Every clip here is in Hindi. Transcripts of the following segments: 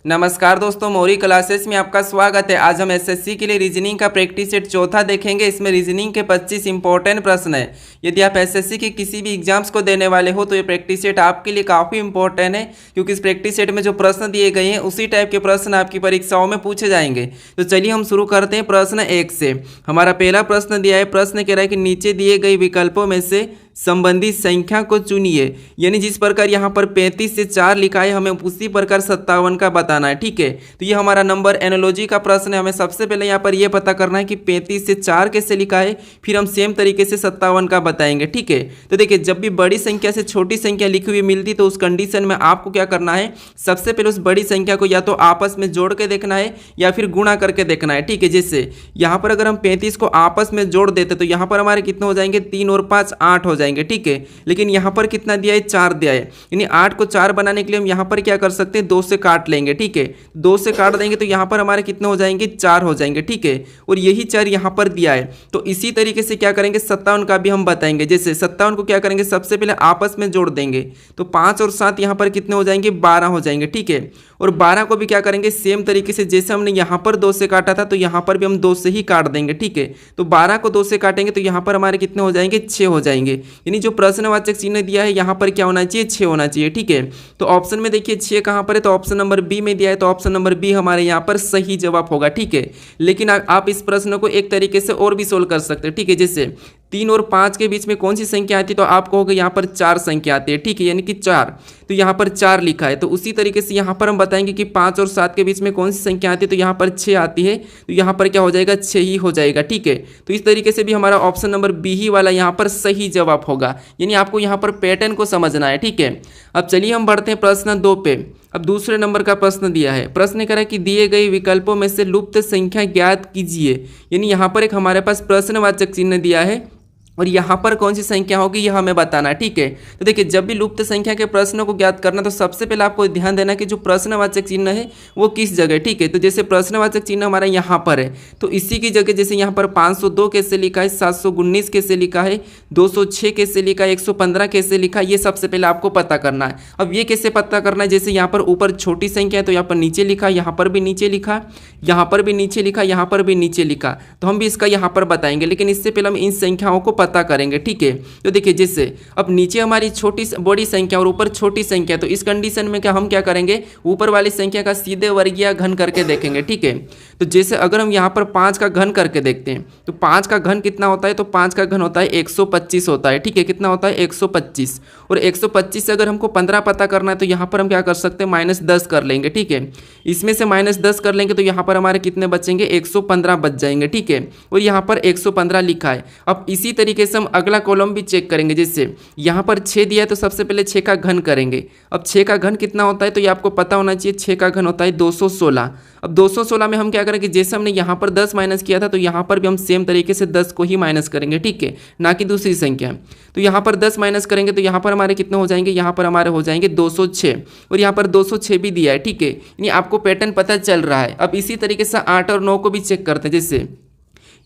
नमस्कार दोस्तों, मौरी क्लासेस में आपका स्वागत है। आज हम एसएससी के लिए रीजनिंग का प्रैक्टिस सेट चौथा देखेंगे। इसमें रीजनिंग के 25 इंपॉर्टेंट प्रश्न है। यदि आप एसएससी के किसी भी एग्जाम्स को देने वाले हो तो ये प्रैक्टिस सेट आपके लिए काफ़ी इंपॉर्टेंट है, क्योंकि इस प्रैक्टिस सेट में जो प्रश्न दिए गए हैं उसी टाइप के प्रश्न आपकी परीक्षाओं में पूछे जाएंगे। तो चलिए हम शुरू करते हैं प्रश्न 1 से। हमारा पहला प्रश्न दिया है। प्रश्न कह रहा है कि नीचे दिए गए विकल्पों में से संबंधित संख्या को चुनिए। यानी जिस प्रकार यहाँ पर 35 से 4 लिखा है, हमें उसी प्रकार 57 का बताना है। ठीक है, तो ये हमारा नंबर एनालॉजी का प्रश्न है। हमें सबसे पहले यहाँ पर ये पता करना है कि 35 से 4 कैसे लिखा है, फिर हम सेम तरीके से 57 का बताएंगे। ठीक है, तो देखिए जब भी बड़ी संख्या से छोटी संख्या लिखी हुई मिलती तो उस कंडीशन में आपको क्या करना है, सबसे पहले उस बड़ी संख्या को या तो आपस में जोड़ के देखना है या फिर गुणा करके देखना है। ठीक है, जैसे यहाँ पर अगर हम 35 को आपस में जोड़ देते तो यहाँ पर हमारे कितने हो जाएंगे, 3 और 5 8 हो जाएंगे। ठीक है, लेकिन यहाँ पर कितना दिया है, 4 दिया है। यानी 8 को 4 बनाने के लिए हम यहाँ पर क्या कर सकते हैं, 2 से काट लेंगे। ठीक है, 2 से काट देंगे तो यहाँ पर हमारे कितने हो जाएंगे, 4 हो जाएंगे। ठीक है, और यही 4 यहाँ पर दिया है। तो इसी तरीके से क्या करेंगे, 57 का भी हम बताएंगे। जैसे 57 को क्या करेंगे, सबसे पहले आपस में जोड़ देंगे तो 5 और 7 यहाँ पर कितने हो जाएंगे, 12 हो जाएंगे। ठीक है, और 12 को भी क्या करेंगे, सेम तरीके से जैसे हमने यहाँ पर 2 से काटा था तो यहाँ पर भी हम 2 से ही काट देंगे। ठीक है, तो 12 को 2 से काटेंगे तो यहाँ पर हमारे कितने हो जाएंगे, 6 हो जाएंगे। यानी जो प्रश्नवाचक चिन्ह दिया है यहाँ पर क्या होना चाहिए, 6 होना चाहिए। ठीक है, तो ऑप्शन में देखिए 6 कहाँ पर है, तो ऑप्शन नंबर बी में दिया है। तो ऑप्शन नंबर बी हमारे यहाँ पर सही जवाब होगा। ठीक है, लेकिन आप इस प्रश्न को एक तरीके से और भी सोल्व कर सकते हैं। ठीक है, जैसे 3 और 5 के बीच में कौन सी संख्या आती है, तो आप कहोगे यहाँ पर 4 संख्या आती है। ठीक है, यानी कि 4, तो यहाँ पर 4 लिखा है। तो उसी तरीके से यहाँ पर हम बताएंगे कि 5 और 7 के बीच में कौन सी संख्या आती है, तो यहाँ पर 6 आती है। तो यहाँ पर क्या हो जाएगा, 6 ही हो जाएगा। ठीक है, तो इस तरीके से भी हमारा ऑप्शन नंबर बी ही वाला यहाँ पर सही जवाब होगा। यानी आपको यहाँ पर पैटर्न को समझना है। ठीक है, अब चलिए हम बढ़ते हैं प्रश्न 2 पे। अब दूसरे नंबर का प्रश्न दिया है। प्रश्न कह रहा है कि दिए गए विकल्पों में से लुप्त संख्या ज्ञात कीजिए। यानी यहाँ पर एक हमारे पास प्रश्नवाचक चिन्ह दिया है और यहाँ पर कौन सी संख्या होगी यह हमें बताना है। ठीक है, तो देखिए जब भी लुप्त संख्या के प्रश्नों को ज्ञात करना तो सबसे पहले आपको ध्यान देना कि जो प्रश्नवाचक चिन्ह है वो किस जगह। ठीक है, तो जैसे प्रश्नवाचक चिन्ह हमारा यहाँ पर है तो इसी की जगह जैसे यहाँ पर 502 कैसे लिखा है, 719 कैसे लिखा है, 206 कैसे लिखा है, 115 कैसे लिखा है, ये सबसे पहले आपको पता करना है। अब ये कैसे पता करना है, जैसे यहाँ पर ऊपर छोटी संख्या है तो यहाँ पर नीचे लिखा, यहाँ पर भी नीचे लिखा, यहाँ पर भी नीचे लिखा, यहाँ पर भी नीचे लिखा, तो हम भी इसका यहाँ पर बताएंगे। लेकिन इससे पहले हम इन संख्याओं को पता करेंगे। ठीक है, तो देखिए जैसे अब नीचे हमारी छोटी बड़ी संख्या और ऊपर छोटी संख्या, तो इस कंडीशन में क्या हम क्या करेंगे, ऊपर वाली संख्या का सीधे वर्गीय घन करके देखेंगे। ठीक है, तो जैसे अगर हम यहाँ पर 5 का घन करके देखते हैं तो 5 का घन कितना होता है, तो 5 का घन होता है 125 होता है। ठीक है, कितना होता है, 125। और 125 से अगर हमको 15 पता करना है तो यहाँ पर हम क्या कर सकते हैं, -10 कर लेंगे। ठीक है, इसमें से -10 कर लेंगे तो यहाँ पर हमारे कितने बचेंगे, 115 बच जाएंगे। ठीक है, और यहाँ पर 115 लिखा है। अब इसी तरीके से हम अगला कॉलम भी चेक करेंगे। जैसे यहाँ पर 6 दिया है तो सबसे पहले 6 का घन करेंगे। अब 6 का घन कितना होता है, तो ये आपको पता होना चाहिए, 6 का घन होता है 216। अब 216 में हम क्या करेंगे, जैसे हमने यहाँ पर 10 माइनस किया था तो यहाँ पर भी हम सेम तरीके से 10 को ही माइनस करेंगे। ठीक है, ना कि दूसरी संख्या। तो यहाँ पर 10 माइनस करेंगे तो यहाँ पर हमारे कितने हो जाएंगे, यहाँ पर हमारे हो जाएंगे 206 और यहाँ पर 206 भी दिया है। ठीक है, यानी आपको पैटर्न पता चल रहा है। अब इसी तरीके से 8 और 9 को भी चेक करते हैं। जैसे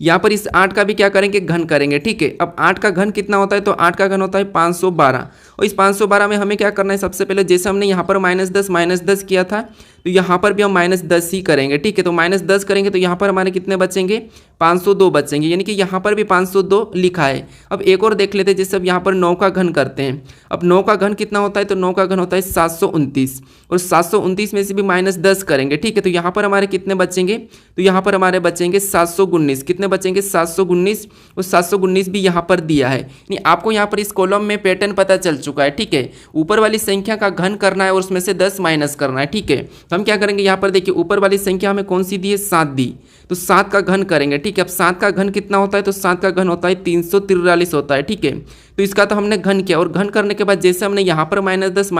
यहाँ पर इस 8 का भी क्या करेंगे, घन करेंगे। ठीक है, अब 8 का घन कितना होता है, तो 8 का घन होता है 512 और इस 512 में हमें क्या करना है, सबसे पहले जैसे हमने यहाँ पर -10 किया था तो यहाँ पर भी हम -10 ही करेंगे। ठीक है, तो -10 करेंगे तो यहाँ पर हमारे कितने बचेंगे, 502 बचेंगे। यानी कि यहाँ पर भी 502 लिखा है। अब एक और देख लेते हैं, जैसे अब यहाँ पर 9 का घन करते हैं। अब 9 का घन कितना होता है, तो 9 का घन होता है 729 और 729 में से भी -10 करेंगे। ठीक है, तो यहाँ पर हमारे कितने बचेंगे, तो यहाँ पर हमारे बचेंगे 719। कितने बचेंगे, 719 और 719 भी यहाँ पर दिया है। यानी आपको यहाँ पर इस कॉलम में पैटर्न पता चल चुका है। ठीक है, ऊपर वाली संख्या का घन करना है और उसमें से 10 माइनस करना है। ठीक है, हम क्या करेंगे, यहाँ पर देखिए ऊपर वाली संख्या हमें कौन सी दी है, 7 दी, तो 7 का घन करेंगे। ठीक है, अब 7 का घन कितना होता है, तो 7 का घन होता है 343 होता है। ठीक है, तो इसका तो हमने घन किया और घन करने के बाद जैसे हमने यहाँ पर -10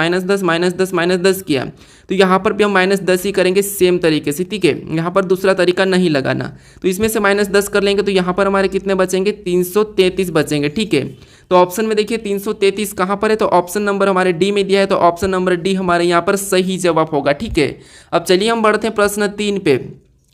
किया तो यहाँ पर भी हम -10 ही करेंगे सेम तरीके से। ठीक है, यहाँ पर दूसरा तरीका नहीं लगाना। तो इसमें से -10 कर लेंगे तो यहाँ पर हमारे कितने बचेंगे, 333 बचेंगे। ठीक है, तो ऑप्शन में देखिए 333 कहाँ पर है, तो ऑप्शन नंबर हमारे डी में दिया है। तो ऑप्शन नंबर डी हमारे यहाँ पर सही जवाब होगा। ठीक है, अब चलिए हम बढ़ते हैं प्रश्न 3 पे।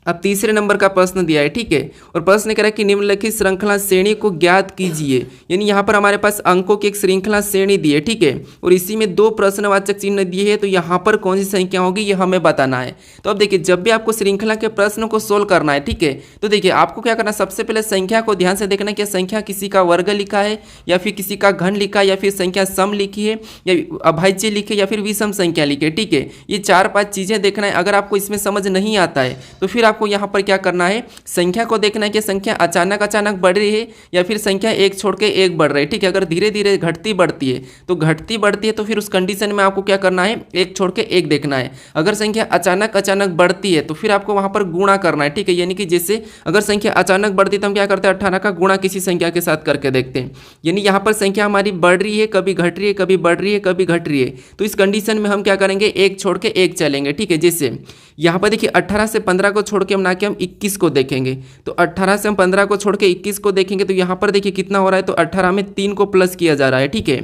अब तीसरे नंबर का प्रश्न दिया है, ठीक है। और प्रश्न कह रहा है कि निम्नलिखित श्रृंखला श्रेणी को ज्ञात कीजिए। यानी यहाँ पर हमारे पास अंकों की एक श्रृंखला श्रेणी दी है, ठीक है। और इसी में 2 प्रश्नवाचक चिन्ह दिए हैं, तो यहाँ पर कौन सी संख्या होगी ये हमें बताना है। तो अब देखिए, जब भी आपको श्रृंखला के प्रश्न को सोल्व करना है, ठीक है, तो देखिए आपको क्या करना है, सबसे पहले संख्या को ध्यान से देखना कि संख्या किसी का वर्ग लिखा है या फिर किसी का घन लिखा है या फिर संख्या सम लिखी है या अभाज्य लिखी है या फिर विषम संख्या लिखी है, ठीक है। ये 4-5 चीज़ें देखना है। अगर आपको इसमें समझ नहीं आता है तो फिर आपको यहाँ पर क्या करना है, संख्या को देखना है कि संख्या अचानक बढ़ रही है या फिर संख्या एक छोड़ के एक बढ़ रही है, ठीक है। अगर धीरे धीरे घटती बढ़ती है तो फिर उस कंडीशन में आपको क्या करना है, एक छोड़ के एक देखना है। अगर संख्या अचानक बढ़ती है तो फिर आपको वहां पर गुणा करना है, ठीक है। यानी कि जैसे अगर संख्या अचानक बढ़ती है तो हम क्या करते हैं, 18 का गुणा किसी संख्या के साथ करके देखते हैं। यानी यहाँ पर संख्या हमारी बढ़ रही है, कभी घट रही है, कभी बढ़ रही है, कभी घट रही है। तो इस कंडीशन में हम क्या करेंगे, एक छोड़ के एक चलेंगे, ठीक है। जैसे यहाँ पर देखिए 18 से 15 को छोड़ के हम 21 को देखेंगे, तो 18 से हम 15 को छोड़ के 21 को देखेंगे, तो यहाँ पर देखिए कितना हो रहा है, तो 18 में 3 को प्लस किया जा रहा है, ठीक है।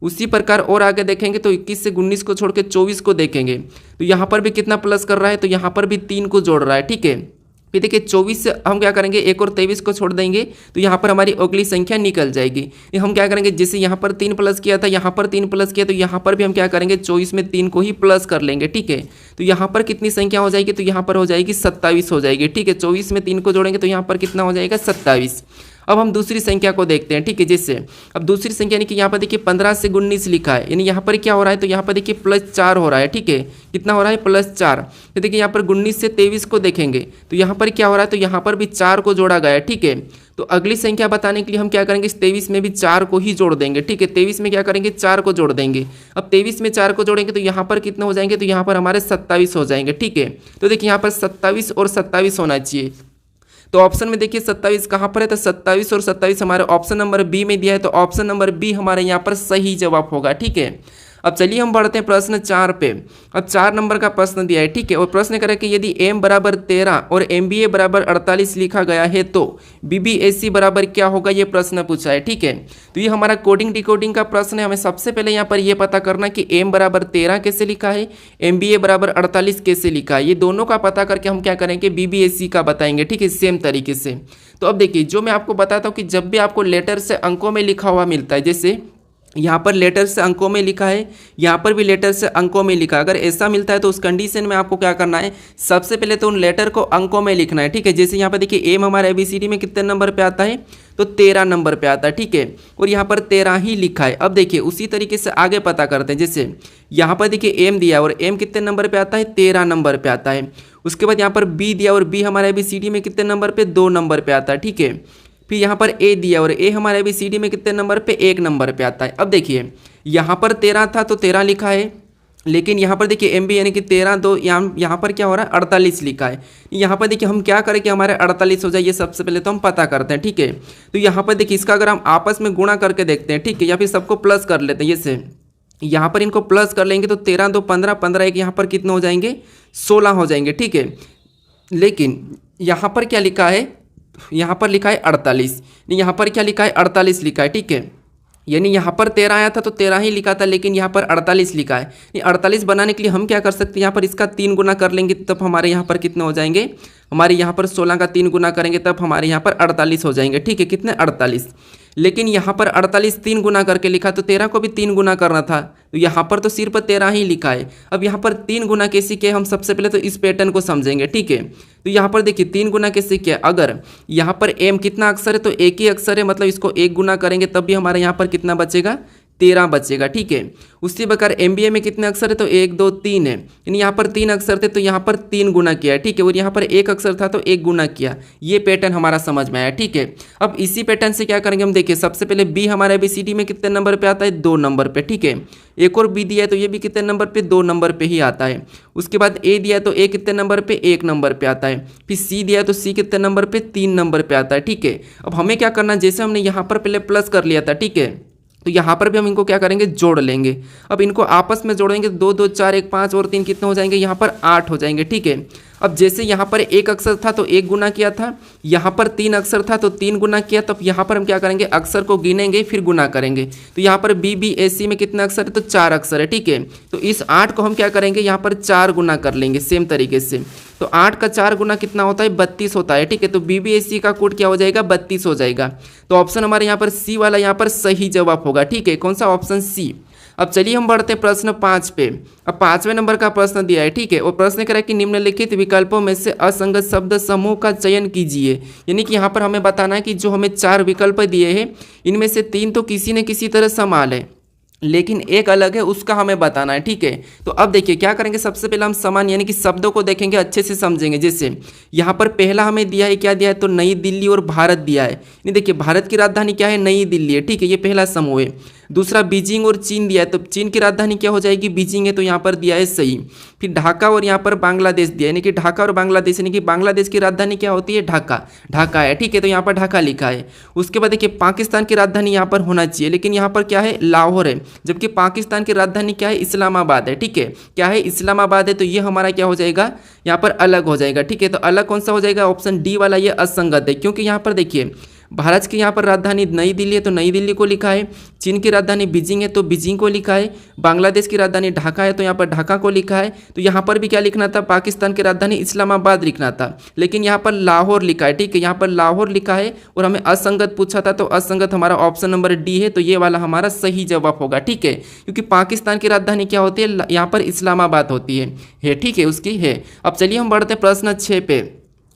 उसी प्रकार और आगे देखेंगे तो 21 से 19 को छोड़ के 24 को देखेंगे, तो यहाँ पर भी कितना प्लस कर रहा है, तो यहाँ पर भी 3 को जोड़ रहा है, ठीक है। फिर देखिए 24 से हम क्या करेंगे, एक और 23 को छोड़ देंगे, तो यहाँ पर हमारी अगली संख्या निकल जाएगी। हम क्या करेंगे, जैसे यहाँ पर 3 प्लस किया था, यहाँ पर 3 प्लस किया, तो यहाँ पर भी हम क्या करेंगे, 24 में 3 को ही प्लस कर लेंगे, ठीक है। तो यहाँ पर कितनी संख्या हो जाएगी, तो यहाँ पर हो जाएगी 27 हो जाएगी, ठीक है। 24 में 3 को जोड़ेंगे तो यहाँ पर कितना हो जाएगा, 27। अब हम दूसरी संख्या को देखते हैं, ठीक है। जैसे अब दूसरी संख्या यानी कि यहाँ पर देखिए 15 से 19 लिखा है, यानी यहाँ पर क्या हो रहा है, तो यहाँ पर देखिए +4 हो रहा है, ठीक है। कितना हो रहा है, +4। तो देखिए यहाँ पर 19 से 23 को देखेंगे तो यहाँ पर क्या हो रहा है, तो यहाँ पर भी 4 को जोड़ा गया है, ठीक है। तो अगली संख्या बताने के लिए हम क्या करेंगे, इस 23 में भी 4 को ही जोड़ देंगे, ठीक है। 23 में क्या करेंगे, 4 को जोड़ देंगे। अब 23 में 4 को जोड़ेंगे तो यहाँ पर कितने हो जाएंगे, तो यहाँ पर हमारे 27 हो जाएंगे, ठीक है। तो देखिए यहाँ पर 27 और 27 होना चाहिए। तो ऑप्शन में देखिए 27 कहाँ पर है, तो 27 और 27 हमारे ऑप्शन नंबर बी में दिया है, तो ऑप्शन नंबर बी हमारे यहाँ पर सही जवाब होगा, ठीक है। अब चलिए हम बढ़ते हैं प्रश्न 4 पे। अब 4 नंबर का प्रश्न दिया है, ठीक है। और प्रश्न करें कि यदि m बराबर 13 और MBA बराबर 48 लिखा गया है तो BBAC बराबर क्या होगा, ये प्रश्न पूछा है, ठीक है। तो ये हमारा कोडिंग डिकोडिंग का प्रश्न है। हमें सबसे पहले यहाँ पर ये पता करना कि m बराबर 13 कैसे लिखा है, MBA बराबर 48 कैसे लिखा है। ये दोनों का पता करके हम क्या करेंगे, BBAC का बताएंगे, ठीक है, सेम तरीके से। तो अब देखिए, जो मैं आपको बताता हूँ कि जब भी आपको लेटर से अंकों में लिखा हुआ मिलता है, जैसे यहाँ पर लेटर से अंकों में लिखा है, यहाँ पर भी लेटर से अंकों में लिखा है, अगर ऐसा मिलता है तो उस कंडीशन में आपको क्या करना है, सबसे पहले तो उन लेटर को अंकों में लिखना है, ठीक है। जैसे यहाँ पर देखिए एम हमारे ABCD में कितने नंबर पे आता है, तो 13 नंबर पे आता है, ठीक है। और यहाँ पर 13 ही लिखा है। अब देखिए उसी तरीके से आगे पता करते हैं। जैसे यहाँ पर देखिए एम दिया और एम कितने नंबर पे आता है, 13 नंबर पे आता है। उसके बाद यहाँ पर बी दिया और बी हमारे ABCD में कितने नंबर पे, 2 नंबर पे आता है, ठीक है। फिर यहाँ पर ए दिया और ए हमारे ABCD में कितने नंबर पे, 1 नंबर पे आता है। अब देखिए यहाँ पर 13 था तो 13 लिखा है, लेकिन यहाँ पर देखिए MB यानी कि 13 2 यहाँ पर क्या हो रहा है, 48 लिखा है। यहाँ पर देखिए हम क्या करें कि हमारे 48 हो जाए, ये सबसे पहले तो हम पता करते हैं, ठीक है। तो यहाँ पर देखिए इसका अगर हम आपस में गुणा करके देखते हैं, ठीक है, या फिर सबको प्लस कर लेते हैं। जैसे यहाँ पर इनको प्लस कर लेंगे तो 13 2 15, 15 1 यहाँ पर कितने हो जाएंगे, 16 हो जाएंगे, ठीक है। लेकिन यहाँ पर क्या लिखा है, यहाँ पर लिखा है 48, यहाँ पर क्या लिखा है, 48 लिखा है, ठीक है। यानी यहाँ पर 13 आया था तो 13 ही लिखा था, लेकिन यहाँ पर 48 लिखा है। ये 48 बनाने के लिए हम क्या कर सकते हैं, यहाँ पर इसका 3 गुना कर लेंगे तब हमारे यहाँ पर कितने हो जाएंगे, हमारे यहाँ पर 16 का 3 गुना करेंगे तब हमारे यहाँ पर 48 हो जाएंगे, ठीक है। कितने, 48। लेकिन यहाँ पर 48 3 गुना करके लिखा, तो 13 को भी 3 गुना करना था, तो यहाँ पर तो सिर्फ 13 ही लिखा है। अब यहाँ पर 3 गुना कैसे किया, हम सबसे पहले तो इस पैटर्न को समझेंगे, ठीक है। तो यहाँ पर देखिए 3 गुना कैसे किया, अगर यहाँ पर m कितना अक्षर है तो एक ही अक्षर है, मतलब इसको 1 गुना करेंगे तब भी हमारे यहाँ पर कितना बचेगा, 13 बचेगा, ठीक है। उसी प्रकार MBA में कितने अक्षर है, तो 1 2 3 है, यानी यहाँ पर 3 अक्षर थे तो यहाँ पर 3 गुना किया है, ठीक है। और यहाँ पर 1 अक्षर था तो 1 गुना किया। ये पैटर्न हमारा समझ में आया, ठीक है। अब इसी पैटर्न से क्या करेंगे हम, देखिए सबसे पहले B हमारे ABCD में कितने नंबर पे आता है, 2 नंबर पे, ठीक है। एक और B दिया है तो ये भी कितने नंबर पे, 2 नंबर पे ही आता है। उसके बाद A दिया है तो A कितने नंबर पे, 1 नंबर पे आता है। फिर C दिया है तो C कितने नंबर पे, 3 नंबर पे आता है, ठीक है। अब हमें क्या करना, जैसे हमने यहाँ पर पहले प्लस कर लिया था, ठीक है, तो यहाँ पर भी हम इनको क्या करेंगे, जोड़ लेंगे। अब इनको आपस में जोड़ेंगे, 2 2 4 1 5 और 3 कितने हो जाएंगे, यहाँ पर 8 हो जाएंगे, ठीक है। अब जैसे यहाँ पर एक अक्षर था तो एक गुना किया था, यहाँ पर 3 अक्षर था तो 3 गुना किया, तो अब यहाँ पर हम क्या करेंगे, अक्षर को गिनेंगे फिर गुना करेंगे। तो यहाँ पर BBAC में कितना अक्षर है, तो 4 अक्षर है, ठीक है। तो इस 8 को हम क्या करेंगे, यहाँ पर 4 गुना कर लेंगे सेम तरीके से। तो 8 का 4 गुना कितना होता है, 32 होता है, ठीक है। तो BBAC का कोड क्या हो जाएगा, 32 हो जाएगा। तो ऑप्शन हमारे यहाँ पर सी वाला यहाँ पर सही जवाब होगा, ठीक है। कौन सा, ऑप्शन सी। अब चलिए हम बढ़ते हैं प्रश्न 5 पे। अब 5वें नंबर का प्रश्न दिया है, ठीक है। और प्रश्न कह रहा है कि निम्नलिखित विकल्पों में से असंगत शब्द समूह का चयन कीजिए। यानी कि यहाँ पर हमें बताना है कि जो हमें 4 विकल्प दिए हैं इनमें से 3 तो किसी न किसी तरह समान है, लेकिन एक अलग है, उसका हमें बताना है, ठीक है। तो अब देखिए क्या करेंगे, सबसे पहले हम समान यानी कि शब्दों को देखेंगे, अच्छे से समझेंगे। जैसे यहाँ पर पहला हमें दिया है, क्या दिया है, तो नई दिल्ली और भारत दिया है। नहीं, देखिए भारत की राजधानी क्या है, नई दिल्ली है, ठीक है, ये पहला समूह है। दूसरा बीजिंग और चीन दिया है, तो चीन की राजधानी क्या हो जाएगी, बीजिंग है, तो यहाँ पर दिया है सही। फिर ढाका और यहाँ पर बांग्लादेश दिया है, यानी कि ढाका और बांग्लादेश, यानी कि बांग्लादेश की राजधानी क्या होती है, ढाका, ढाका है, ठीक है, तो यहाँ पर ढाका लिखा है। उसके बाद देखिए पाकिस्तान की राजधानी यहाँ पर होना चाहिए, लेकिन यहाँ पर क्या है, लाहौर है, जबकि पाकिस्तान की राजधानी क्या है, इस्लामाबाद है, ठीक है, क्या है, इस्लामाबाद है। तो ये हमारा क्या हो जाएगा, यहाँ पर अलग हो जाएगा, ठीक है। तो अलग कौन सा हो जाएगा, ऑप्शन डी वाला, ये असंगत है, क्योंकि यहाँ पर देखिए भारत की यहाँ पर राजधानी नई दिल्ली है तो नई दिल्ली को लिखा है, चीन की राजधानी बीजिंग है तो बीजिंग को लिखा है, बांग्लादेश की राजधानी ढाका है तो यहाँ पर ढाका को लिखा है। तो यहाँ पर भी क्या लिखना था, पाकिस्तान की राजधानी इस्लामाबाद लिखना था, लेकिन यहाँ पर लाहौर लिखा है, ठीक है, यहाँ पर लाहौर लिखा है और हमें असंगत पूछा था, तो असंगत हमारा ऑप्शन नंबर डी है। तो ये वाला हमारा सही जवाब होगा, ठीक है, क्योंकि पाकिस्तान की राजधानी क्या होती है, यहाँ पर इस्लामाबाद होती है, ठीक है, उसकी है। अब चलिए हम बढ़ते हैं प्रश्न 6 पे।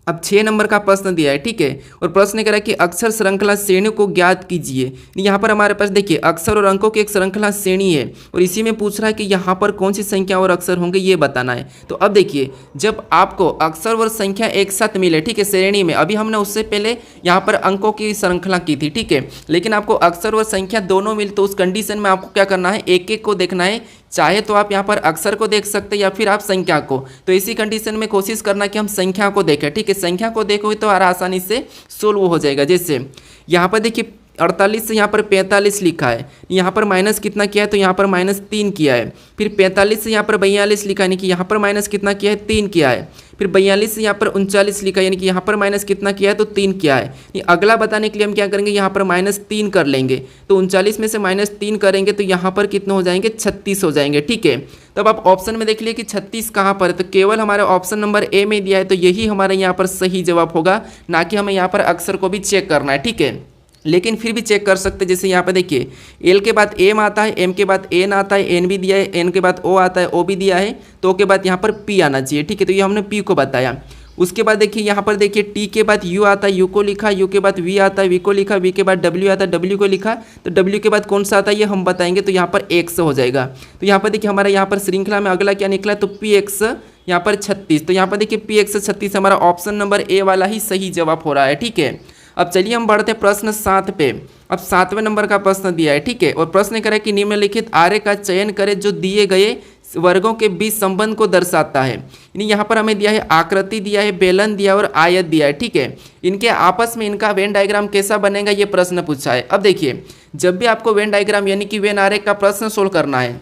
अब 6 नंबर का प्रश्न दिया है, ठीक है, और प्रश्न कह रहा है कि अक्षर श्रृंखला श्रेणियों को ज्ञात कीजिए। यहाँ पर हमारे पास देखिए अक्षर और अंकों की एक श्रृंखला श्रेणी है और इसी में पूछ रहा है कि यहाँ पर कौन सी संख्या और अक्षर होंगे, ये बताना है। तो अब देखिए जब आपको अक्षर और संख्या एक साथ मिले, ठीक है, श्रेणी में, अभी हमने उससे पहले यहाँ पर अंकों की श्रृंखला की थी, ठीक है, लेकिन आपको अक्षर और संख्या दोनों मिले तो उस कंडीशन में आपको क्या करना है, एक एक को देखना है। चाहे तो आप यहाँ पर अक्षर को देख सकते हैं या फिर आप संख्या को। तो इसी कंडीशन में कोशिश करना कि हम संख्या को देखें, ठीक है, संख्या को देखोगे तो आसानी से सोल्व हो जाएगा। जैसे यहाँ पर देखिए 48 से यहाँ पर 45 लिखा है, यहाँ पर माइनस कितना किया है, तो यहाँ पर -3 किया है। फिर 45 से यहाँ पर 42 लिखा है, यानी कि यहाँ पर माइनस कितना किया है, 3 किया है। फिर 42 से यहाँ पर 39 लिखा है, यानी कि यहाँ पर माइनस कितना किया है, तो 3 किया है। ये अगला बताने के लिए हम क्या करेंगे, यहाँ पर -3 कर लेंगे, तो 39 में से -3 करेंगे तो यहाँ पर कितने हो जाएंगे, 36 हो जाएंगे, ठीक है। तब आप ऑप्शन में देख लिए कि 36 कहाँ पर है, तो केवल हमारे ऑप्शन नंबर ए में दिया है, तो यही हमारे यहाँ पर सही जवाब होगा, ना कि हमें यहाँ पर अक्षर को भी चेक करना है, ठीक है। लेकिन फिर भी चेक कर सकते, जैसे यहाँ पे देखिए एल के बाद एम आता है, एम के बाद एन आता है, एन भी दिया है, एन के बाद ओ आता है, ओ भी दिया है, तो ओ के बाद यहाँ पर पी आना चाहिए, ठीक है, तो ये हमने पी को बताया। उसके बाद देखिए यहाँ पर देखिए टी के बाद यू आता है, यू को लिखा, यू के बाद वी आता है, वी को लिखा, वी के बाद डब्ल्यू आता है, डब्ल्यू को लिखा, तो डब्ल्यू के बाद कौन सा आता है ये हम बताएंगे, तो यहाँ पर एक्स हो जाएगा। तो यहाँ पर देखिए हमारा यहाँ पर श्रृंखला में अगला क्या निकला, तो पी एक्स यहाँ पर 36, तो यहाँ पर देखिए पी एक्स 36 हमारा ऑप्शन नंबर ए वाला ही सही जवाब हो रहा है, ठीक है। अब चलिए हम बढ़ते प्रश्न 7 पे। अब 7वें नंबर का प्रश्न दिया है, ठीक है, और प्रश्न करें कि निम्नलिखित आर्य का चयन करें जो दिए गए वर्गों के बीच संबंध को दर्शाता है। यानी यहाँ पर हमें दिया है आकृति दिया है, बेलन दिया और आयत दिया है, ठीक है। इनके आपस में इनका वेन डायग्राम कैसा बनेगा ये प्रश्न पूछा है। अब देखिए जब भी आपको वेन डायग्राम यानी कि वेन आरेख का प्रश्न सोल्व करना है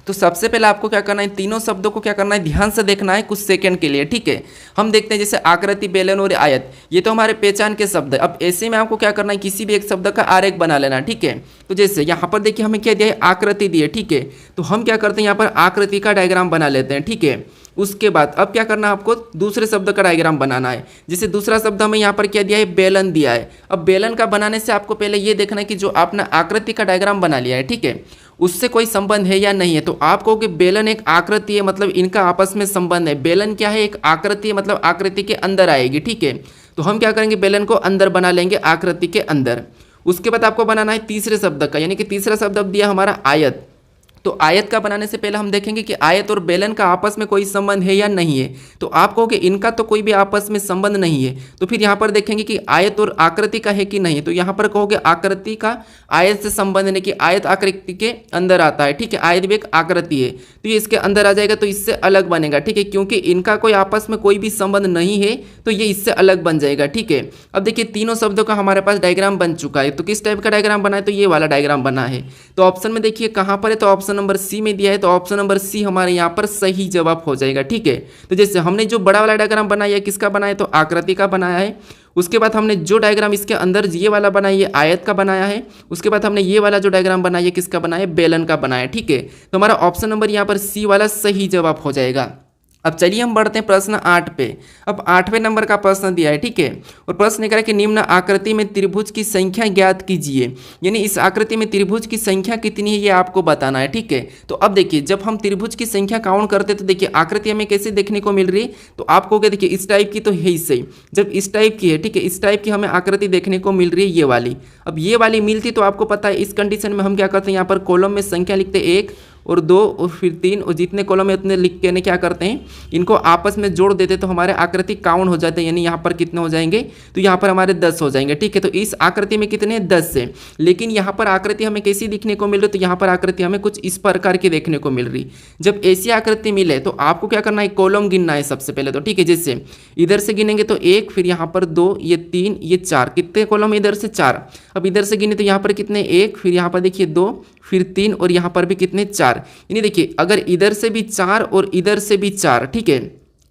तो सबसे पहले आपको क्या करना है, तीनों शब्दों को क्या करना है, ध्यान से देखना है कुछ सेकंड के लिए, ठीक है। हम देखते हैं जैसे आकृति, बेलन और आयत, ये तो हमारे पहचान के शब्द है। अब ऐसे में आपको क्या करना है, किसी भी एक शब्द का आरेख बना लेना, ठीक है। तो जैसे यहाँ पर देखिए हमें क्या दिया है, आकृति दी है, ठीक है, तो हम क्या करते हैं यहाँ पर आकृति का डायग्राम बना लेते हैं, ठीक है। उसके बाद अब क्या करना है, आपको दूसरे शब्द का डायग्राम बनाना है। जैसे दूसरा शब्द हमें यहाँ पर क्या दिया है, बेलन दिया है। अब बेलन का बनाने से आपको पहले ये देखना है कि जो आपने आकृति का डायग्राम बना लिया है, ठीक है, उससे कोई संबंध है या नहीं है। तो आप कहोगे बेलन एक आकृति है, मतलब इनका आपस में संबंध है। बेलन क्या है, एक आकृति है, मतलब आकृति के अंदर आएगी, ठीक है। तो हम क्या करेंगे, बेलन को अंदर बना लेंगे, आकृति के अंदर। उसके बाद आपको बनाना है तीसरे शब्द का, यानी कि तीसरा शब्द अब दिया हमारा आयत। तो आयत का बनाने से पहले हम देखेंगे कि आयत और बेलन का आपस में कोई संबंध है या नहीं है। तो आप कहोगे इनका तो कोई भी आपस में संबंध नहीं है, तो फिर यहाँ पर देखेंगे कि आयत और आकृति का है कि नहीं। तो यहाँ पर कहोगे आकृति का आयत से संबंध है कि आयत आकृति के अंदर आता है, ठीक है, आयत भी एक आकृति है, तो ये इसके अंदर आ जाएगा, तो इससे अलग बनेगा, ठीक है, क्योंकि इनका कोई आपस में कोई भी संबंध नहीं है तो ये इससे अलग बन जाएगा, ठीक है। अब देखिए तीनों शब्दों का हमारे पास डायग्राम बन चुका है, तो किस टाइप का डायग्राम बना है, तो ये वाला डायग्राम बना है। तो ऑप्शन में देखिए कहाँ पर है, तो ऑप्शन ऑप्शन नंबर सी में दिया है, तो ऑप्शन नंबर सी हमारे यहाँ पर सही जवाब हो जाएगा। ठीक है, तो जैसे हमने जो बड़ा वाला डायग्राम बनाया है किसका बनाया है, तो आकृति का बनाया है। उसके बाद हमने जो डायग्राम इसके अंदर ये वाला बनाया ये आयत का बनाया है। उसके बाद हमने ये वाला जो डायग्राम बनाया है किसका बनाया है, बेलन का बनाया है। ठीक है, तो हमारा ऑप्शन नंबर यहाँ पर सी वाला सही जवाब हो जाएगा। अब चलिए हम बढ़ते हैं प्रश्न 8 पे। अब 8वें नंबर का प्रश्न दिया है। ठीक है, और प्रश्न ये कह रहा है कि निम्न आकृति में त्रिभुज की संख्या ज्ञात कीजिए, यानी इस आकृति में त्रिभुज की संख्या कितनी है ये आपको बताना है। ठीक है, तो अब देखिए जब हम त्रिभुज की संख्या काउंट करते हैं तो देखिए आकृति हमें कैसे देखने को मिल रही है, तो आपको क्या देखिए इस टाइप की तो है ही सही। जब इस टाइप की है, ठीक है, इस टाइप की हमें आकृति देखने को मिल रही है ये वाली। अब ये वाली मिलती तो आपको पता है इस कंडीशन में हम क्या करते हैं, यहाँ पर कॉलम में संख्या लिखते हैं 1 और 2 और फिर 3 और जितने कॉलम है उतने लिख के क्या करते हैं, इनको आपस में जोड़ देते तो हमारे आकृति काउंट हो जाते हैं, यानी यहाँ पर कितने हो जाएंगे, तो यहाँ पर हमारे 10 हो जाएंगे। ठीक है, तो इस आकृति में कितने 10 से, लेकिन यहाँ पर आकृति हमें कैसी दिखने को मिल रही है, तो यहाँ पर आकृति हमें कुछ इस प्रकार की देखने को मिल रही। जब ऐसी आकृति मिले तो आपको क्या करना है, कॉलम गिनना है सबसे पहले तो। ठीक है, जैसे इधर से गिनेंगे तो 1, फिर यहाँ पर 2, ये 3, ये 4, कितने कॉलम इधर से 4। अब इधर से गिने तो यहाँ पर कितने 1, फिर यहाँ पर देखिए 2, फिर 3 और यहाँ पर भी कितने 4। यानी देखिए अगर इधर से भी 4 और इधर से भी 4, ठीक है,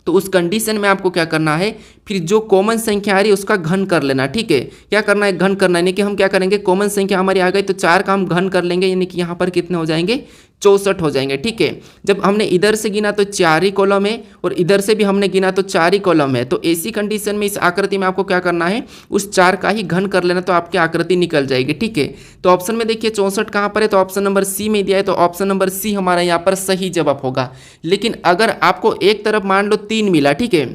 तो उस कंडीशन में आपको क्या करना है, फिर जो कॉमन संख्या आ रही है उसका घन कर लेना। ठीक है, क्या करना है, घन करना है। यानी कि हम क्या करेंगे, कॉमन संख्या हमारी आ गई तो 4 का हम घन कर लेंगे, यानी कि यहाँ पर कितने हो जाएंगे 64 हो जाएंगे। ठीक है, जब हमने इधर से गिना तो 4 ही कॉलम है और इधर से भी हमने गिना तो 4 ही कॉलम है, तो ऐसी कंडीशन में इस आकृति में आपको क्या करना है, उस 4 का ही घन कर लेना, तो आपकी आकृति निकल जाएगी। ठीक है, तो ऑप्शन में देखिए 64 कहाँ पर है, तो ऑप्शन नंबर सी में दिया है, तो ऑप्शन नंबर सी हमारा यहाँ पर सही जवाब होगा। लेकिन अगर आपको एक तरफ मान लो 3 मिला, ठीक है,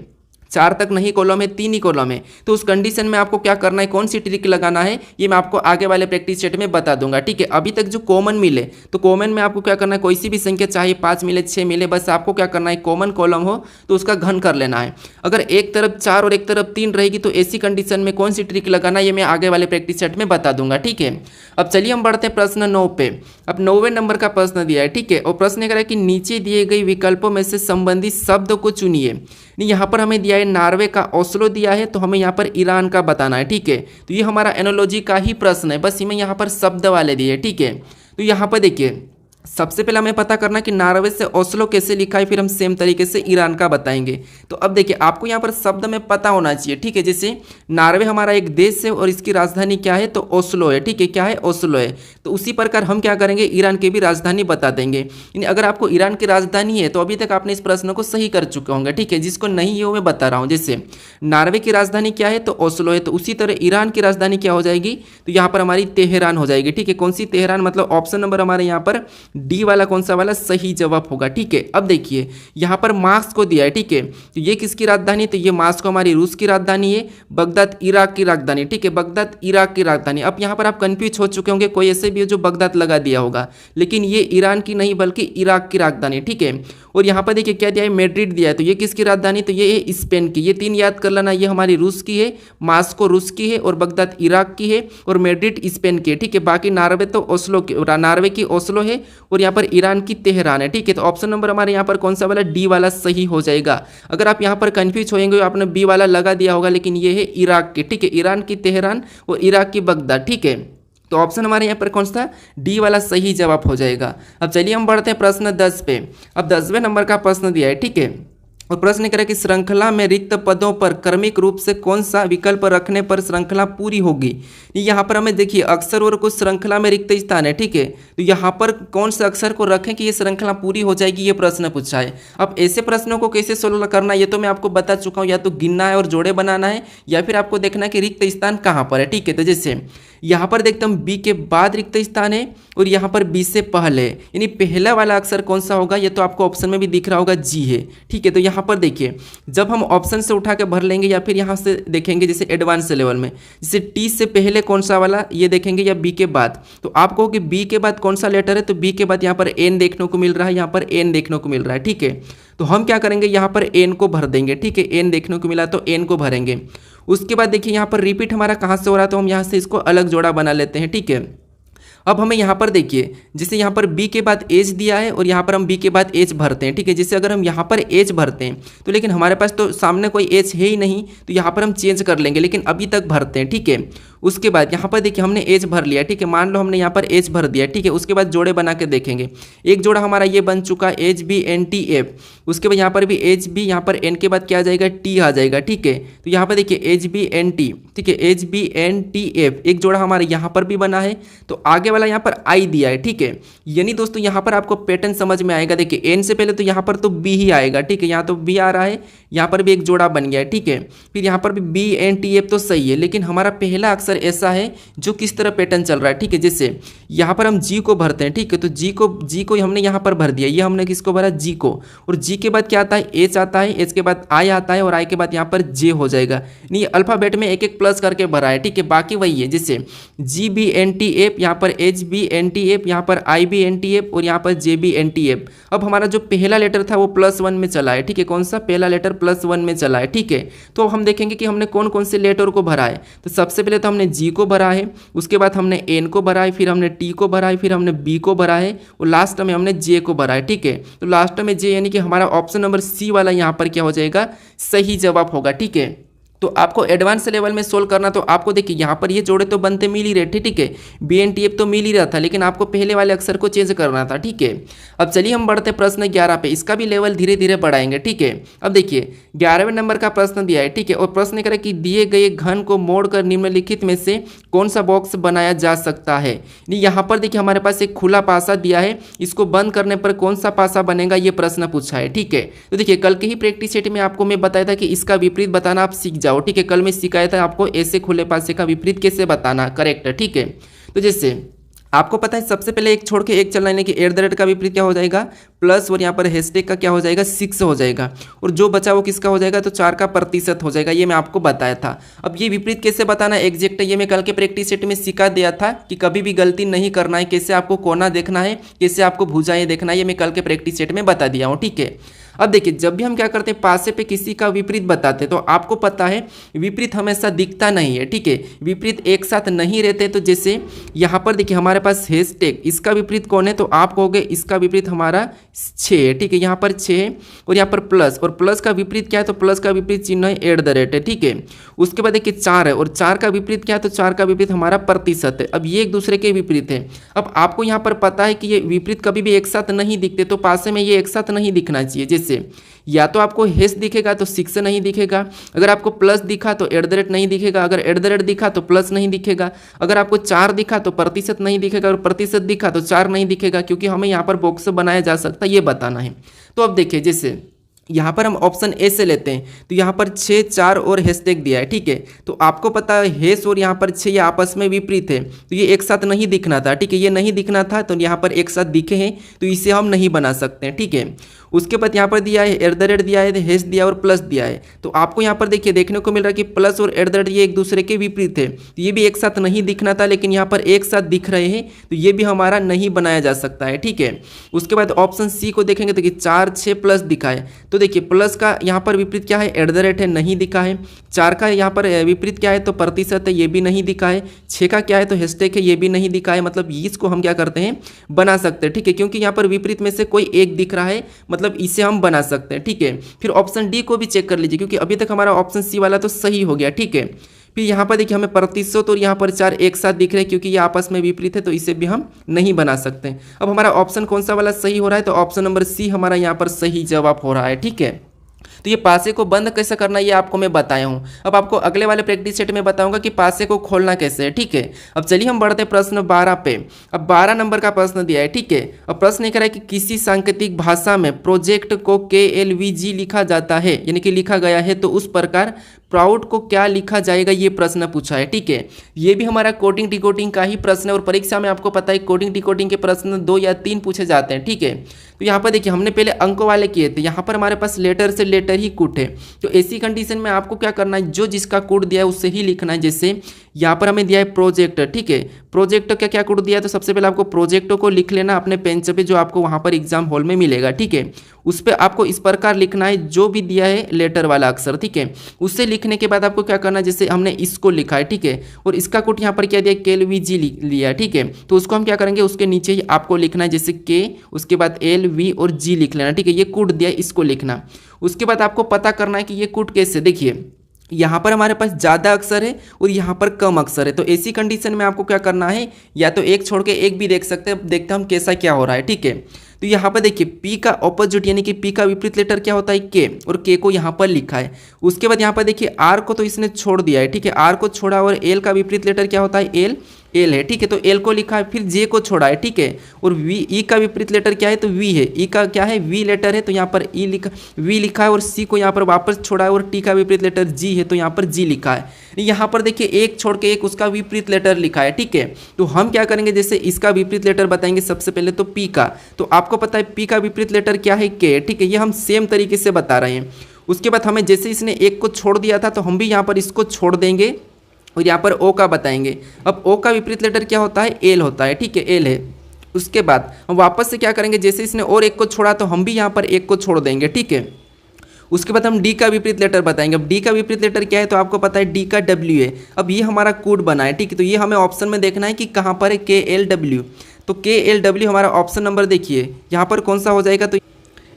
4 तक नहीं कॉलम है, 3 ही कॉलम है, तो उस कंडीशन में आपको क्या करना है, कौन सी ट्रिक लगाना है, ये मैं आपको आगे वाले प्रैक्टिस सेट में बता दूंगा। ठीक है, अभी तक जो कॉमन मिले तो कॉमन में आपको क्या करना है, कोई सी भी संख्या चाहे 5 मिले 6 मिले, बस आपको क्या करना है, कॉमन कॉलम हो तो उसका घन कर लेना है। अगर एक तरफ 4 और एक तरफ 3 रहेगी तो ऐसी कंडीशन में कौन सी ट्रिक लगाना है ये मैं आगे वाले प्रैक्टिस सेट में बता दूंगा। ठीक है, अब चलिए हम बढ़ते हैं प्रश्न 9 पे। अब 9वें नंबर का प्रश्न दिया है। ठीक है, और प्रश्न कह रहा है कि नीचे दिए गए विकल्पों में से संबंधित शब्द को चुनिए। यहाँ पर हमें दिया है नॉर्वे का ओस्लो दिया है, तो हमें यहाँ पर ईरान का बताना है। ठीक है, तो ये हमारा एनोलॉजी का ही प्रश्न है, बस हमें यहाँ पर शब्द वाले दिए। ठीक है, तो यहाँ पर देखिए सबसे पहले हमें पता करना कि नॉर्वे से ओस्लो कैसे लिखा है, फिर हम सेम तरीके से ईरान का बताएंगे। तो अब देखिए आपको यहाँ पर शब्द में पता होना चाहिए। ठीक है, जैसे नॉर्वे हमारा एक देश है और इसकी राजधानी क्या है, तो ओस्लो है। ठीक है, क्या है, ओस्लो है। तो उसी प्रकार हम क्या करेंगे, ईरान की भी राजधानी बता देंगे। यानी अगर आपको ईरान की राजधानी है तो अभी तक आपने इस प्रश्न को सही कर चुके होंगे। ठीक है, जिसको नहीं है वो मैं बता रहा हूँ। जैसे नॉर्वे की राजधानी क्या है, तो ओस्लो है, तो उसी तरह ईरान की राजधानी क्या हो जाएगी, तो यहाँ पर हमारी तेहरान हो जाएगी। ठीक है, कौन सी तेहरान, मतलब ऑप्शन नंबर हमारे यहाँ पर डी वाला कौन सा वाला सही जवाब होगा। ठीक है, अब देखिए यहाँ पर मास्को को दिया है। ठीक है, तो ये किसकी राजधानी, तो ये मास्को हमारी रूस की राजधानी है, बगदाद इराक की राजधानी। ठीक है, बगदाद इराक की राजधानी। अब यहाँ पर आप कंफ्यूज हो चुके होंगे, कोई ऐसे भी है जो बगदाद लगा दिया होगा, लेकिन ये ईरान की नहीं बल्कि इराक की राजधानी। ठीक है, और यहाँ पर देखिए क्या दिया है, मैड्रिड दिया है, तो ये किसकी राजधानी, तो ये है स्पेन की। ये 3 याद कर लेना, ये हमारी रूस की है, मास्को रूस की है और बगदाद इराक की है और मैड्रिड स्पेन की है। ठीक है, बाकी नॉर्वे तो ओस्लो की, नॉर्वे की ओस्लो है और यहाँ पर ईरान की तेहरान है। ठीक है, तो ऑप्शन नंबर हमारे यहाँ पर कौन सा वाला, डी वाला सही हो जाएगा। अगर आप यहाँ पर कंफ्यूज होंगे आपने बी वाला लगा दिया होगा, लेकिन ये है इराक की। ठीक है, ईरान की तेहरान और इराक की बगदाद। ठीक है, तो ऑप्शन हमारे यहाँ पर कौन सा, डी वाला सही जवाब हो जाएगा। अब चलिए हम बढ़ते हैं प्रश्न 10 पे। अब 10वें नंबर का प्रश्न दिया है। ठीक है, और प्रश्न करें कि श्रृंखला में रिक्त पदों पर क्रमिक रूप से कौन सा विकल्प रखने पर श्रृंखला पूरी होगी। यहाँ पर हमें देखिए अक्षर और कुछ श्रृंखला में रिक्त स्थान है। ठीक है, तो यहाँ पर कौन से अक्षर को रखें कि ये श्रृंखला पूरी हो जाएगी, ये प्रश्न पूछा है। अब ऐसे प्रश्नों को कैसे सोल्व करना है ये तो मैं आपको बता चुका हूँ, या तो गिनना है और जोड़े बनाना है, या फिर आपको देखना है कि रिक्त स्थान कहाँ पर है। ठीक है, तो जैसे यहाँ पर देखते हम बी के बाद रिक्त स्थान है और यहाँ पर बी से पहले, यानी पहला वाला अक्षर कौन सा होगा, ये तो आपको ऑप्शन में भी दिख रहा होगा, जी है। ठीक है, तो यहाँ पर देखिए जब हम ऑप्शन से उठा के भर लेंगे या फिर यहाँ से देखेंगे जैसे एडवांस लेवल में, जैसे टी से पहले कौन सा वाला ये देखेंगे या बी के बाद, तो आप कहो कि बी के बाद कौन सा लेटर है, तो बी के बाद यहाँ पर एन देखने को मिल रहा है, यहाँ पर एन देखने को मिल रहा है। ठीक है, तो हम क्या करेंगे, यहाँ पर एन को भर देंगे। ठीक है, एन देखने को मिला तो एन को भरेंगे। उसके बाद देखिए यहाँ पर रिपीट हमारा कहाँ से हो रहा है, तो हम यहाँ से इसको अलग जोड़ा बना लेते हैं। ठीक है, अब हमें यहाँ पर देखिए जैसे यहाँ पर बी के बाद एच दिया है और यहाँ पर हम बी के बाद एच भरते हैं। ठीक है, जैसे अगर हम यहाँ पर एच भरते हैं तो लेकिन हमारे पास तो सामने कोई एच है ही नहीं, तो यहाँ पर हम चेंज कर लेंगे, लेकिन अभी तक भरते हैं। ठीक है, उसके बाद यहाँ पर देखिए हमने एज भर लिया, ठीक है, मान लो हमने यहाँ पर एज भर दिया, ठीक है। उसके बाद जोड़े बना के देखेंगे, एक जोड़ा हमारा ये बन चुका H B N T F, उसके बाद यहाँ पर भी एच बी, यहाँ पर एन के बाद क्या आ जाएगा, टी आ जाएगा, ठीक है। तो यहाँ पर देखिए एच बी एन टी, ठीक है, H B N T F, एक जोड़ा हमारा यहाँ पर भी बना है, तो आगे वाला यहाँ पर आई दिया है, ठीक है। यानी दोस्तों यहाँ पर आपको पैटर्न समझ में आएगा। देखिए एन से पहले तो यहाँ पर तो बी ही आएगा, ठीक है, यहाँ तो बी आ रहा है, यहाँ पर भी एक जोड़ा बन गया है, ठीक है। फिर यहाँ पर भी बी एन टी एफ तो सही है, लेकिन हमारा पहला अक्षर ऐसा है जो किस तरह पैटर्न चल रहा है, ठीक है। जैसे यहाँ पर हम जी को भरते हैं, ठीक है, तो जी को हमने यहाँ पर भर दिया, ये हमने किसको भरा, जी को, और जी के बाद क्या आता है, एच आता है, एच के बाद आई आता है, और आई के बाद यहाँ पर जे हो जाएगा। नहीं, अल्फाबेट में एक एक प्लस करके भरा है, ठीक है। बाकी वही है, जैसे G B N T F, यहाँ पर H B N T F, यहाँ पर I B N T F, और यहाँ पर J B N T F. अब हमारा जो पहला लेटर था वो +1 में चला है, ठीक है। कौन सा पहला लेटर +1 में चला है, ठीक है। तो अब हम देखेंगे कि हमने कौन कौन से लेटर को भरा है। तो सबसे पहले तो हमने जी को भरा है, उसके बाद हमने एन को भरा है, फिर हमने टी को भरा है, फिर हमने बी को भरा है, और लास्ट में हमने जे को भरा है, ठीक है। तो लास्ट में जे, यानी कि हमारा ऑप्शन नंबर सी वाला यहाँ पर क्या हो जाएगा, सही जवाब होगा, ठीक है। तो आपको एडवांस लेवल में सोल्व करना, तो आपको देखिए यहाँ पर ये जोड़े तो बनते मिल ही रहे थे, ठीक है, बी एन टी एफ तो मिल ही रहा था, लेकिन आपको पहले वाले अक्षर को चेंज करना था, ठीक है। अब चलिए हम बढ़ते प्रश्न 11 पे, इसका भी लेवल धीरे धीरे बढ़ाएंगे, ठीक है। अब देखिए 11वें नंबर का प्रश्न दिया है, ठीक है, और प्रश्न करें कि दिए गए घन को मोड़कर निम्नलिखित में से कौन सा बॉक्स बनाया जा सकता है। यहाँ पर देखिए हमारे पास एक खुला पासा दिया है, इसको बंद करने पर कौन सा पासा बनेगा, ये प्रश्न पूछा है, ठीक है। तो देखिए कल के ही प्रैक्टिस सेट में आपको मैं बताया था कि इसका विपरीत बताना आप सीख जाओ, ठीक है। कल में सिखाया था आपको ऐसे खुले पासे का विपरीत कैसे बताना, करेक्ट है, ठीक है। तो जैसे आपको पता है सबसे पहले एक छोड़ के एक चलना, यानी कि @ का विपरीत क्या हो जाएगा, प्लस, और यहाँ पर हैशटैग का क्या हो जाएगा, 6 हो जाएगा, और जो बचा वो किसका हो जाएगा, तो 4 का प्रतिशत हो जाएगा। ये मैं आपको बताया था। अब ये विपरीत कैसे बताना एग्जैक्ट है, ये मैं कल के प्रैक्टिस सेट में सिखा दिया था कि कभी भी गलती नहीं करना है, कैसे आपको कोना देखना है, कैसे आपको भुजाएं देखना है, ये मैं कल के प्रैक्टिस सेट में बता दिया हूँ, ठीक है। अब देखिए जब भी हम क्या करते हैं, पासे पे किसी का विपरीत बताते हैं, तो आपको पता है विपरीत हमेशा दिखता नहीं है, ठीक है, विपरीत एक साथ नहीं रहते। तो जैसे यहाँ पर देखिए हमारे पास हैशटैग, इसका विपरीत कौन है, तो आप कहोगे इसका विपरीत हमारा 6 है, ठीक है, यहाँ पर 6 है, और यहाँ पर प्लस, और प्लस का विपरीत क्या है, तो प्लस का विपरीत चिन्ह है @ है, ठीक है। उसके बाद देखिए 4 है, और 4 का विपरीत क्या है, तो 4 का विपरीत हमारा प्रतिशत है। अब ये एक दूसरे के विपरीत है। अब आपको यहाँ पर पता है कि ये विपरीत कभी भी एक साथ नहीं दिखते, तो पासे में ये एक साथ नहीं दिखना चाहिए। जैसे या तो आपको हैश दिखेगा तो 6 नहीं दिखेगा, अगर आपको प्लस दिखा तो @ नहीं दिखेगा, अगर @ दिखा तो प्लस नहीं दिखेगा, अगर आपको 4 दिखा तो प्रतिशत नहीं दिखेगा, और प्रतिशत दिखा तो 4 नहीं दिखेगा, क्योंकि हमें यहाँ पर बॉक्स बनाया जा सकता है, ये बताना है। तो अब देखिए जैसे यहाँ पर हम ऑप्शन ए से लेते हैं, तो यहाँ पर 6, 4 और हैशटैग दिया है, ठीक है। तो आपको पता है हैश और यहाँ पर 6 ये आपस में विपरीत है, तो ये एक साथ नहीं दिखना था, ठीक है, ये नहीं दिखना था, तो यहाँ पर एक साथ दिखे हैं, तो इसे हम नहीं बना सकते हैं, ठीक है। उसके बाद यहाँ पर दिया है @ दिया है, हैश दिया और प्लस दिया है, तो आपको यहाँ पर देखिए देखने को मिल रहा है कि प्लस और @ ये एक दूसरे के विपरीत है, तो ये भी एक साथ नहीं दिखना था, लेकिन यहाँ पर एक साथ दिख रहे हैं, तो ये भी हमारा नहीं बनाया जा सकता है, ठीक है। उसके बाद ऑप्शन सी को देखेंगे तो 4, 6 प्लस दिखा है, तो देखिए प्लस का यहाँ पर विपरीत क्या है, @ है, नहीं दिखा है। 4 का यहाँ पर विपरीत क्या है, तो प्रतिशत है, ये भी नहीं दिखा है। 6 का क्या है, तो हैशटैग है, ये भी नहीं दिखा है। मतलब इसको हम क्या करते हैं, बना सकते हैं, ठीक है, क्योंकि यहाँ पर विपरीत में से कोई एक दिख रहा है, मतलब इसे हम बना सकते हैं, ठीक है। फिर ऑप्शन डी को भी चेक कर लीजिए, क्योंकि अभी तक हमारा ऑप्शन सी वाला तो सही हो गया, ठीक है। फिर यहाँ पर देखिए हमें प्रतिशत और यहाँ पर 4 एक साथ दिख रहे हैं, क्योंकि ये आपस में विपरीत है, तो इसे भी हम नहीं बना सकते। अब हमारा ऑप्शन कौन सा वाला सही हो रहा है, तो ऑप्शन नंबर सी हमारा यहाँ पर सही जवाब हो रहा है, ठीक है। तो ये पासे को बंद कैसे करना ये आपको मैं बताया हूँ। अब आपको अगले वाले प्रैक्टिस सेट में बताऊंगा कि पासे को खोलना कैसे है, ठीक है। अब चलिए हम बढ़ते प्रश्न 12 पे। अब 12 नंबर का प्रश्न दिया है, ठीक है। अब प्रश्न ये कह रहा है कि किसी सांकेतिक भाषा में प्रोजेक्ट को KLVG लिखा जाता है, यानी कि लिखा गया है, तो उस प्रकार प्राउड को क्या लिखा जाएगा, ये प्रश्न पूछा है, ठीक है। ये भी हमारा कोडिंग डिकोडिंग का ही प्रश्न है, और परीक्षा में आपको पता है कोडिंग डिकोडिंग के प्रश्न 2 या 3 पूछे जाते हैं, ठीक है। तो यहाँ पर देखिए हमने पहले अंकों वाले किए थे, यहाँ पर हमारे पास लेटर से लेटर ही कूट है, तो ऐसी कंडीशन में आपको क्या करना है, जो जिसका कोड दिया है उससे ही लिखना है। जैसे यहाँ पर हमें दिया है प्रोजेक्ट, ठीक है, प्रोजेक्ट का क्या कोड दिया है, तो सबसे पहले आपको प्रोजेक्ट को लिख लेना अपने पेन पे, जो आपको वहाँ पर एग्जाम हॉल में मिलेगा, ठीक है। उस पर आपको इस प्रकार लिखना है, जो भी दिया है लेटर वाला अक्षर, ठीक है। उससे लिखने के बाद आपको क्या करना है, जैसे हमने इसको लिखा है, ठीक है, और इसका कोड यहाँ पर क्या दिया, KLVG लिया, ठीक है। तो उसको हम क्या करेंगे, उसके नीचे ही आपको लिखना है, जैसे K, उसके बाद LV और G लिख लेना, ठीक है। ये कोड दिया, इसको लिखना। उसके बाद आपको पता करना है कि ये कोड कैसे, देखिए यहाँ पर हमारे पास ज़्यादा अक्षर है और यहाँ पर कम अक्षर है। तो ऐसी कंडीशन में आपको क्या करना है, या तो एक छोड़ के एक भी देख सकते हैं। देखते हैं हम कैसा क्या हो रहा है, ठीक है। तो यहाँ पर देखिए पी का ऑपोजिट यानी कि पी का विपरीत लेटर क्या होता है, के, और के को यहाँ पर लिखा है। उसके बाद यहाँ पर देखिए आर को तो इसने छोड़ दिया है, ठीक है, आर को छोड़ा, और एल का विपरीत लेटर क्या होता है, एल, एल है, ठीक है। तो एल को लिखा है, फिर जे को छोड़ा है, ठीक है। और वी, ई का विपरीत लेटर क्या है, तो वी है। ई का क्या है, वी लेटर है, तो यहाँ पर ई लिखा, वी लिखा है, और सी को यहाँ पर वापस छोड़ा है, और टी का विपरीत लेटर जी है, तो यहाँ पर जी लिखा है। यहाँ पर देखिए एक छोड़ के एक उसका विपरीत लेटर लिखा है, ठीक है। तो हम क्या करेंगे, जैसे इसका विपरीत लेटर बताएंगे सबसे पहले, तो पी का, तो आपको पता है पी का विपरीत लेटर क्या है, के, ठीक है। ये हम सेम तरीके से बता रहे हैं। उसके बाद हमें जैसे इसने एक को छोड़ दिया था, तो हम भी यहाँ पर इसको छोड़ देंगे और यहाँ पर ओ का बताएंगे। अब ओ का विपरीत लेटर क्या होता है, एल होता है, ठीक है, एल है। उसके बाद हम वापस से क्या करेंगे, जैसे इसने और एक को छोड़ा तो हम भी यहाँ पर एक को छोड़ देंगे, ठीक है। उसके बाद हम डी का विपरीत लेटर बताएंगे। अब डी का विपरीत लेटर क्या है, तो आपको पता है डी का डब्ल्यू है। अब ये हमारा कोड बना है, ठीक है। तो ये हमें ऑप्शन में देखना है कि कहाँ पर है, के एल डब्ल्यू। तो के एल डब्ल्यू हमारा ऑप्शन नंबर देखिए यहाँ पर कौन सा हो जाएगा, तो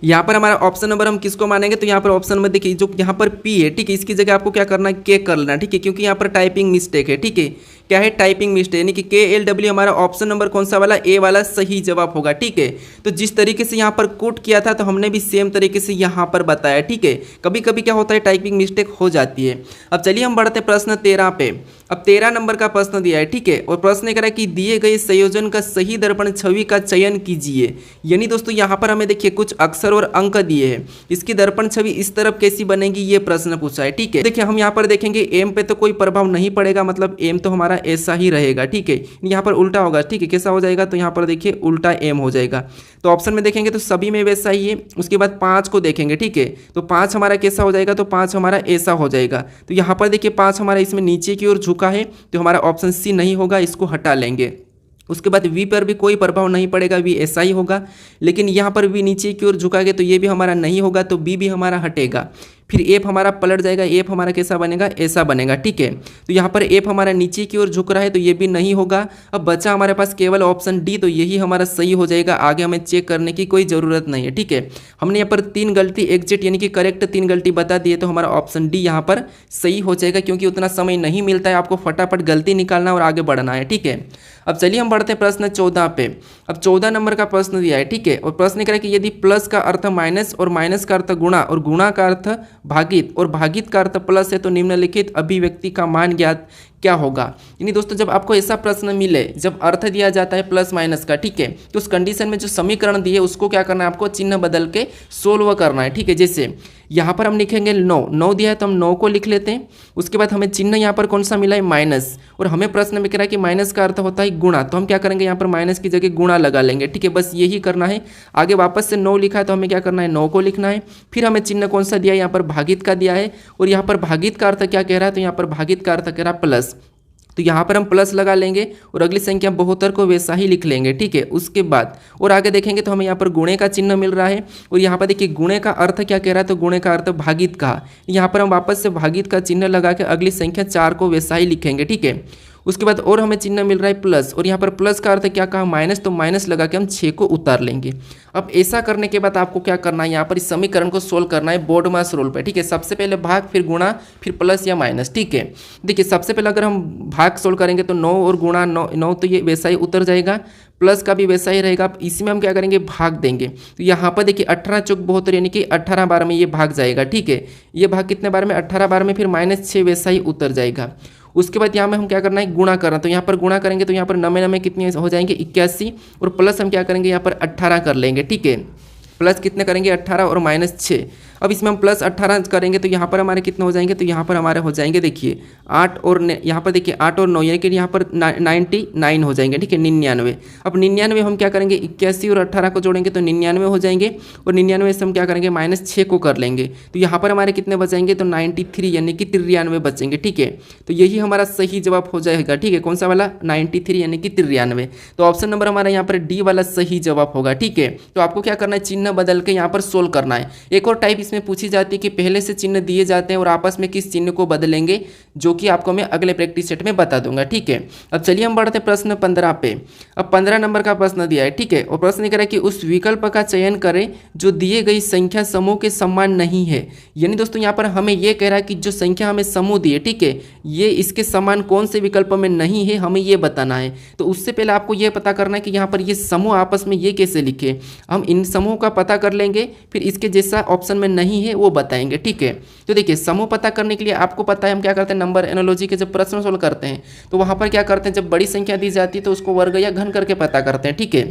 यहाँ पर हमारा ऑप्शन नंबर हम किसको मानेंगे, तो यहाँ पर ऑप्शन नंबर देखिए जो यहाँ पर पी है, ठीक है, इसकी जगह आपको क्या करना है, के कर लेना, ठीक है, क्योंकि यहाँ पर टाइपिंग मिस्टेक है, ठीक है। क्या है, टाइपिंग मिस्टेक, यानी कि के एल डब्ल्यू हमारा ऑप्शन नंबर कौन सा वाला, ए वाला सही जवाब होगा, ठीक है। तो जिस तरीके से यहाँ पर कोट किया था, तो हमने भी सेम तरीके से यहाँ पर बताया, ठीक है। कभी कभी क्या होता है, टाइपिंग मिस्टेक हो जाती है। अब चलिए हम बढ़ते प्रश्न 13 पे। अब 13 नंबर का प्रश्न दिया है, ठीक है, और प्रश्न कह रहा है कि दिए गए संयोजन का सही दर्पण छवि का चयन कीजिए। यानी दोस्तों यहाँ पर हमें देखिए कुछ अक्षर और अंक दिए हैं, इसकी दर्पण छवि इस तरफ कैसी बनेगी, ये प्रश्न पूछा है, ठीक है। देखिए हम यहाँ पर देखेंगे एम पे तो कोई प्रभाव नहीं पड़ेगा, मतलब एम तो हमारा ऐसा ही रहेगा, ठीक है। यहाँ पर उल्टा होगा, ठीक है, कैसा हो जाएगा, तो यहाँ पर देखिए उल्टा एम हो जाएगा। तो ऑप्शन में देखेंगे तो सभी में वैसा ही है। उसके बाद 5 को देखेंगे, ठीक है, तो 5 हमारा कैसा हो जाएगा, तो 5 हमारा ऐसा हो जाएगा। तो यहाँ पर देखिए 5 हमारा इसमें नीचे की ओर झुका है, तो हमारा ऑप्शन सी नहीं होगा, इसको हटा लेंगे। उसके बाद वी पर भी कोई प्रभाव नहीं पड़ेगा, वी ऐसा ही होगा। लेकिन यहाँ पर वी नीचे की ओर झुकाएंगे तो ये भी हमारा नहीं होगा, तो बी भी हमारा हटेगा। फिर एफ हमारा पलट जाएगा, एफ हमारा कैसा बनेगा, ऐसा बनेगा, ठीक है। तो यहाँ पर एफ हमारा नीचे की ओर झुक रहा है, तो ये भी नहीं होगा। अब बचा हमारे पास केवल ऑप्शन डी, तो यही हमारा सही हो जाएगा। आगे हमें चेक करने की कोई ज़रूरत नहीं है, ठीक है। हमने यहाँ पर 3 गलती एग्जैक्ट यानी कि करेक्ट 3 गलती बता दिए, तो हमारा ऑप्शन डी यहाँ पर सही हो जाएगा, क्योंकि उतना समय नहीं मिलता है, आपको फटाफट गलती निकालना और आगे बढ़ना है, ठीक है। अब चलिए हम बढ़ते हैं प्रश्न 14 पे। अब 14 नंबर का प्रश्न दिया है, ठीक है, और प्रश्न कह रहा है कि यदि प्लस का अर्थ माइनस और माइनस का अर्थ गुणा और गुणा का अर्थ भागित और भागित का अर्थ प्लस है, तो निम्नलिखित अभिव्यक्ति का मान ज्ञात क्या होगा। यानी दोस्तों जब आपको ऐसा प्रश्न मिले, जब अर्थ दिया जाता है प्लस माइनस का, ठीक है, तो उस कंडीशन में जो समीकरण दिए उसको क्या करना है, आपको चिन्ह बदल के सोल्व करना है, ठीक है। जैसे यहाँ पर हम लिखेंगे 9 दिया है, तो हम 9 को लिख लेते हैं। उसके बाद हमें चिन्ह यहाँ पर कौन सा मिला है, माइनस, और हमें प्रश्न में कह रहा है कि माइनस का अर्थ होता है गुणा, तो हम क्या करेंगे, यहाँ पर माइनस की जगह गुणा लगा लेंगे, ठीक है, बस यही करना है। आगे वापस से 9 लिखा है, तो हमें क्या करना है, 9 को लिखना है। फिर हमें चिन्ह कौन सा दिया है, यहाँ पर भागित का दिया है, और यहाँ पर भागित का अर्थ क्या कह रहा है, तो यहाँ पर भागित का अर्थ कह रहा है प्लस, तो यहाँ पर हम प्लस लगा लेंगे और अगली संख्या 72 को वैसा ही लिख लेंगे, ठीक है। उसके बाद और आगे देखेंगे तो हमें यहाँ पर गुणे का चिन्ह मिल रहा है, और यहाँ पर देखिए गुणे का अर्थ क्या कह रहा है, तो गुणे का अर्थ भागित का। यहाँ पर हम वापस से भागित का चिन्ह लगा के अगली संख्या 4 को वैसा ही लिखेंगे, ठीक है। उसके बाद और हमें चिन्ह मिल रहा है प्लस, और यहाँ पर प्लस का अर्थ क्या कहा, माइनस, तो माइनस लगा के हम 6 को उतार लेंगे। अब ऐसा करने के बाद आपको क्या करना है, यहाँ पर इस समीकरण को सोल्व करना है बोर्ड मास रूल पे, ठीक है। सबसे पहले भाग, फिर गुणा, फिर प्लस या माइनस, ठीक है। देखिए सबसे पहले अगर हम भाग सोल्व करेंगे तो 9 और गुणा 9 तो ये वैसा ही उतर जाएगा, प्लस का भी वैसा ही रहेगा। अब इसमें हम क्या करेंगे, भाग देंगे, तो यहाँ पर देखिए 18 चौक 72 यानी कि 18 बार में ये भाग जाएगा, ठीक है। ये भाग कितने बार में, 18 बार में, फिर -6 वैसा ही उतर जाएगा। उसके बाद यहाँ में हम क्या करना है, गुणा करना, तो यहाँ पर गुणा करेंगे तो यहाँ पर 9 कितने हो जाएंगे, 81, और प्लस हम क्या करेंगे, यहाँ पर 18 कर लेंगे, ठीक है। प्लस कितने करेंगे, 18 और -6। अब इसमें हम प्लस 18 करेंगे तो यहाँ पर हमारे कितने हो जाएंगे, तो यहाँ पर हमारे हो जाएंगे देखिए 8 और यहाँ पर देखिए 8 और 9 यानी कि यहाँ पर 99 हो जाएंगे, ठीक है, 99। अब 99 हम क्या करेंगे, 81 और 18 को जोड़ेंगे तो 99 हो जाएंगे, और 99 से हम क्या करेंगे, -6 को कर लेंगे, तो यहाँ पर हमारे कितने बचेंगे, तो 93 यानी कि 93 बचेंगे, ठीक है। तो यही हमारा सही जवाब हो जाएगा, ठीक है। कौन सा वाला, 93 यानी कि 93। तो ऑप्शन नंबर हमारा यहाँ पर डी वाला सही जवाब होगा, ठीक है। तो आपको क्या करना है, चिन्ह बदल के यहाँ पर सोल्व करना है। एक और टाइप इसमें इसमें पूछी जाती है कि पहले से चिन्ह दिए जाते हैं और आपस में किस चिन्ह को बदलेंगे, जो कि आपको मैं अगले प्रैक्टिस सेट में बता दूंगा। ठीक है, अब चलिए हम बढ़ते हैं प्रश्न 15 पे। अब 15 नंबर का प्रश्न दिया है। ठीक है, और प्रश्न कह रहा है कि उस विकल्प का चयन करें जो दिए गई संख्या समूह के समान नहीं है। यानी दोस्तों यहाँ पर हमें यह कह रहा है कि जो संख्या हमें समूह दी है, ठीक है, ये इसके समान कौन से विकल्प में नहीं है, हमें ये बताना है। तो उससे पहले आपको यह पता करना है कि यहाँ पर ये समूह आपस में ये कैसे लिखे। हम इन समूह का पता कर लेंगे, फिर इसके जैसा ऑप्शन में नहीं है वो बताएंगे। ठीक है, तो देखिए समूह पता करने के लिए आपको पता है हम क्या करते हैं, नंबर एनालॉजी के जब प्रश्न सोल्व करते हैं तो वहाँ पर क्या करते हैं, जब बड़ी संख्या दी जाती है तो उसको वर्ग या घन करके पता करते हैं। ठीक है,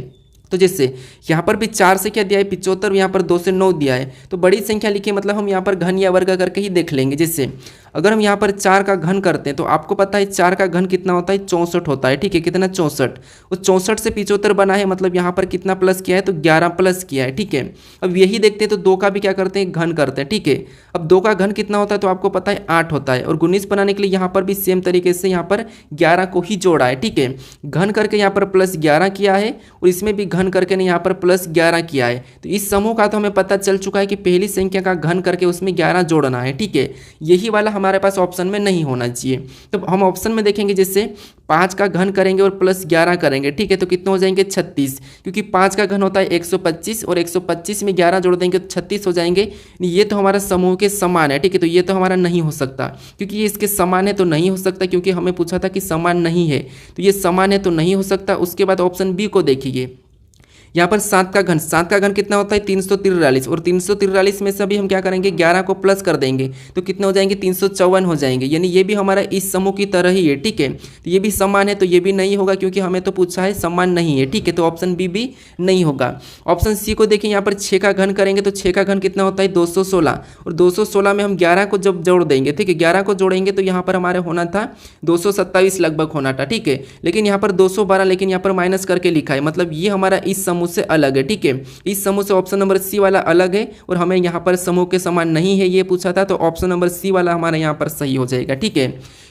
तो जैसे यहाँ पर भी 4 से क्या दिया है 75, यहाँ पर 2 से 9 दिया है, तो बड़ी संख्या लिखिए, मतलब हम यहाँ पर घन या वर्ग करके ही देख लेंगे। जैसे अगर हम यहाँ पर 4 का घन करते हैं तो आपको पता है 4 का घन कितना होता है, 64 होता है। ठीक है, कितना 64, उस 64 से 75 बना है, मतलब यहाँ पर कितना प्लस किया है, तो 11 प्लस किया है। ठीक है, अब यही देखते हैं तो 2 का भी क्या करते हैं, घन करते हैं। ठीक है, अब 2 का घन कितना होता है, तो आपको पता है 8 होता है, और 19 बनाने के लिए यहाँ पर भी सेम तरीके से यहाँ पर 11 को ही जोड़ा है। ठीक है, घन करके यहाँ पर प्लस 11 किया है, और इसमें भी घन करके ने यहाँ पर प्लस 11 किया है। तो इस समूह का तो हमें पता चल चुका है कि पहली संख्या का घन करके उसमें 11 जोड़ना है। ठीक है, यही वाला हमारे पास ऑप्शन में नहीं होना चाहिए। तो हम ऑप्शन में देखेंगे, जैसे 5 का घन करेंगे और प्लस 11 करेंगे। ठीक है, तो कितने हो जाएंगे, 36, क्योंकि 5 का घन होता है 125 और 125 में 11 जोड़ देंगे तो 36 हो जाएंगे। ये तो हमारा समूह के समान है। ठीक है, तो ये तो हमारा नहीं हो सकता, क्योंकि ये इसके समान है तो नहीं हो सकता, क्योंकि हमें पूछा था कि समान नहीं है, तो ये समान है तो नहीं हो सकता। उसके बाद ऑप्शन बी को देखिए, यहाँ पर 7 का घन कितना होता है, 343, और 343 में से भी हम क्या करेंगे, 11 को प्लस कर देंगे तो कितने हो जाएंगे, 354 हो जाएंगे। यानी ये भी हमारा इस समूह की तरह ही है। ठीक है, तो ये भी समान है तो ये भी नहीं होगा, क्योंकि हमें तो पूछा है समान नहीं है। ठीक है, तो ऑप्शन बी भी नहीं होगा। ऑप्शन सी को देखिए, यहाँ पर 6 का घन करेंगे तो 6 का घन कितना होता है, 216, और 216 में हम 11 को जब जोड़ देंगे, ठीक है, 11 को जोड़ेंगे तो यहाँ पर हमारे होना था 227 लगभग होना था। ठीक है, लेकिन यहाँ पर 212, लेकिन यहाँ पर माइनस करके लिखा है, मतलब ये हमारा इस समूह से अलग है। ठीक है, इस समूह से ऑप्शन नंबर सी वाला अलग है, और हमें यहाँ पर समूह के समान नहीं है ये पूछा था, तो ऑप्शन नंबर सी वाला हमारा यहाँ पर सही हो जाएगा। ठीक है,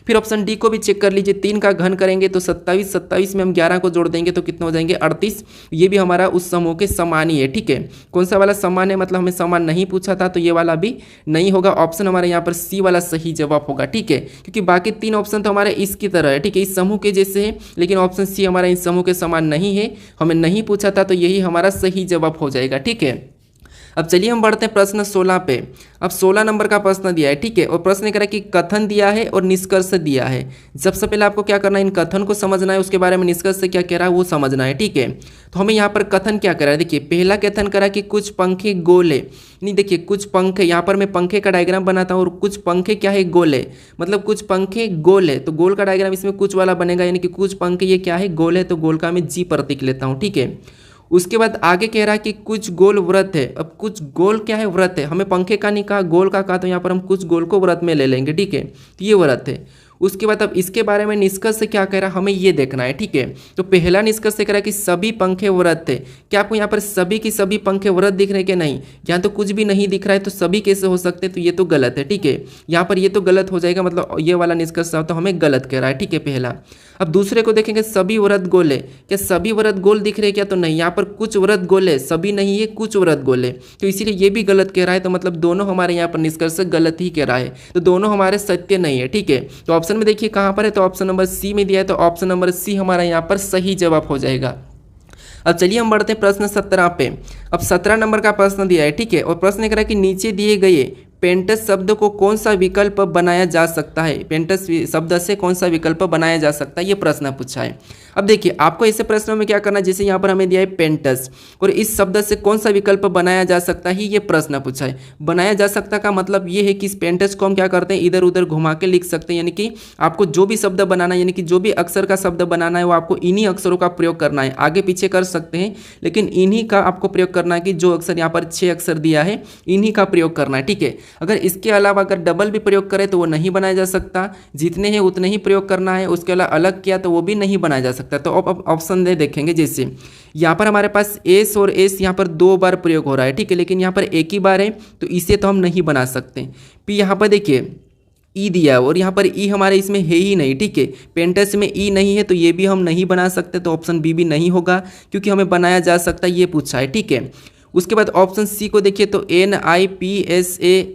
फिर ऑप्शन डी को भी चेक कर लीजिए, 3 का घन करेंगे तो 27 में हम 11 को जोड़ देंगे तो कितने हो जाएंगे, 38, ये भी हमारा उस समूह के समान ही है। ठीक है, कौन सा वाला समान है, मतलब हमें समान नहीं पूछा था, तो ये वाला भी नहीं होगा। ऑप्शन हमारे यहाँ पर सी वाला सही जवाब होगा। ठीक है, क्योंकि बाकी 3 ऑप्शन तो हमारे इसकी तरह है। ठीक है, इस समूह के जैसे है, लेकिन ऑप्शन सी हमारा इस समूह के समान नहीं है, हमें नहीं पूछा था, तो यही हमारा सही जवाब हो जाएगा। ठीक है, अब चलिए हम बढ़ते हैं प्रश्न 16 पे। अब 16 नंबर का प्रश्न दिया है। ठीक है, और प्रश्न कह रहा है कि कथन दिया है और निष्कर्ष दिया है। सबसे पहले आपको क्या करना है, इन कथन को समझना है, उसके बारे में निष्कर्ष से क्या कह रहा है वो समझना है। ठीक है, तो हमें यहाँ पर कथन क्या कह रहा है, देखिए पहला कथन करा कि कुछ पंखे गोले, नहीं देखिए कुछ पंखे, यहाँ पर मैं पंखे का डायग्राम बनाता हूँ, और कुछ पंखे क्या है, गोले, मतलब कुछ पंखे गोल है, तो गोल का डायग्राम इसमें कुछ वाला बनेगा, यानी कि कुछ पंखे ये क्या है, गोल है, तो गोल का मैं जी प्रतीक लेता हूँ। ठीक है, उसके बाद आगे कह रहा है कि कुछ गोल व्रत है। अब कुछ गोल क्या है, व्रत है, हमें पंखे का नहीं कहा, गोल का कहा, तो यहाँ पर हम कुछ गोल को व्रत में ले लेंगे। ठीक है, तो ये व्रत है। उसके बाद अब इसके बारे में निष्कर्ष से क्या कह रहा है, हमें ये देखना है। ठीक है, तो पहला निष्कर्ष से कह रहा है कि सभी पंखे व्रत थे। क्या आपको यहाँ पर सभी की सभी पंखे व्रत दिख रहे हैं कि नहीं, यहाँ तो कुछ भी नहीं दिख रहा है, तो सभी कैसे हो सकते हैं, तो ये तो गलत है। ठीक है, यहाँ पर ये तो गलत हो जाएगा, मतलब ये वाला निष्कर्ष तो हमें गलत कह रहा है। ठीक है, पहला। अब दूसरे को देखेंगे, सभी व्रत गोल है, क्या सभी व्रत गोल दिख रहे हैं क्या, तो नहीं, यहाँ पर कुछ व्रत गोल है, सभी नहीं है, कुछ व्रत गोल है, तो इसीलिए ये भी गलत कह रहा है, तो मतलब दोनों हमारे यहाँ पर निष्कर्ष गलत ही कह रहा है, तो दोनों हमारे सत्य नहीं है। ठीक है, तो ऑप्शन में देखिए कहाँ पर है, तो ऑप्शन नंबर सी में दिया है, तो ऑप्शन नंबर सी हमारा यहाँ पर सही जवाब हो जाएगा। अब चलिए हम बढ़ते हैं प्रश्न 17 पे। अब 17 नंबर का प्रश्न दिया है। ठीक है, और प्रश्न कह रहा है कि नीचे दिए गए पेंटस शब्द को कौन सा विकल्प बनाया जा सकता है, पेंटस शब्द से कौन सा विकल्प बनाया जा सकता है, ये प्रश्न पूछा है। अब देखिए आपको ऐसे प्रश्नों में क्या करना है, जैसे यहाँ पर हमें दिया है पेंटस, और इस शब्द से कौन सा विकल्प बनाया जा सकता है, ये प्रश्न पूछा है। बनाया जा सकता का मतलब ये है कि इस पेंटस को हम क्या करते हैं, इधर उधर घुमा के लिख सकते हैं, यानी कि आपको जो भी शब्द बनाना है, यानी कि जो भी अक्षर का शब्द बनाना है, वो आपको इन्हीं अक्षरों का प्रयोग करना है। आगे पीछे कर सकते हैं, लेकिन इन्हीं का आपको प्रयोग करना है, कि जो अक्षर यहाँ पर 6 अक्षर दिया है, इन्हीं का प्रयोग करना है। ठीक है, अगर इसके अलावा अगर डबल भी प्रयोग करें तो वो नहीं बनाया जा सकता, जितने हैं उतने ही प्रयोग करना है, उसके अलावा अलग किया तो वो भी नहीं बनाया जा सकता। तो अब ऑप्शन दे देखेंगे, जैसे यहाँ पर हमारे पास एस और एस यहाँ पर 2 बार प्रयोग हो रहा है। ठीक है, लेकिन यहाँ पर एक ही बार है, तो इसे तो हम नहीं बना सकते। फिर यहाँ पर देखिए ई दिया और यहाँ पर ई हमारे इसमें है ही नहीं। ठीक है, पेंटस में ई नहीं है, तो ये भी हम नहीं बना सकते, तो ऑप्शन बी भी नहीं होगा, क्योंकि हमें बनाया जा सकता है, ये पूछा है। ठीक है, उसके बाद ऑप्शन सी को देखिए तो NIPSAT,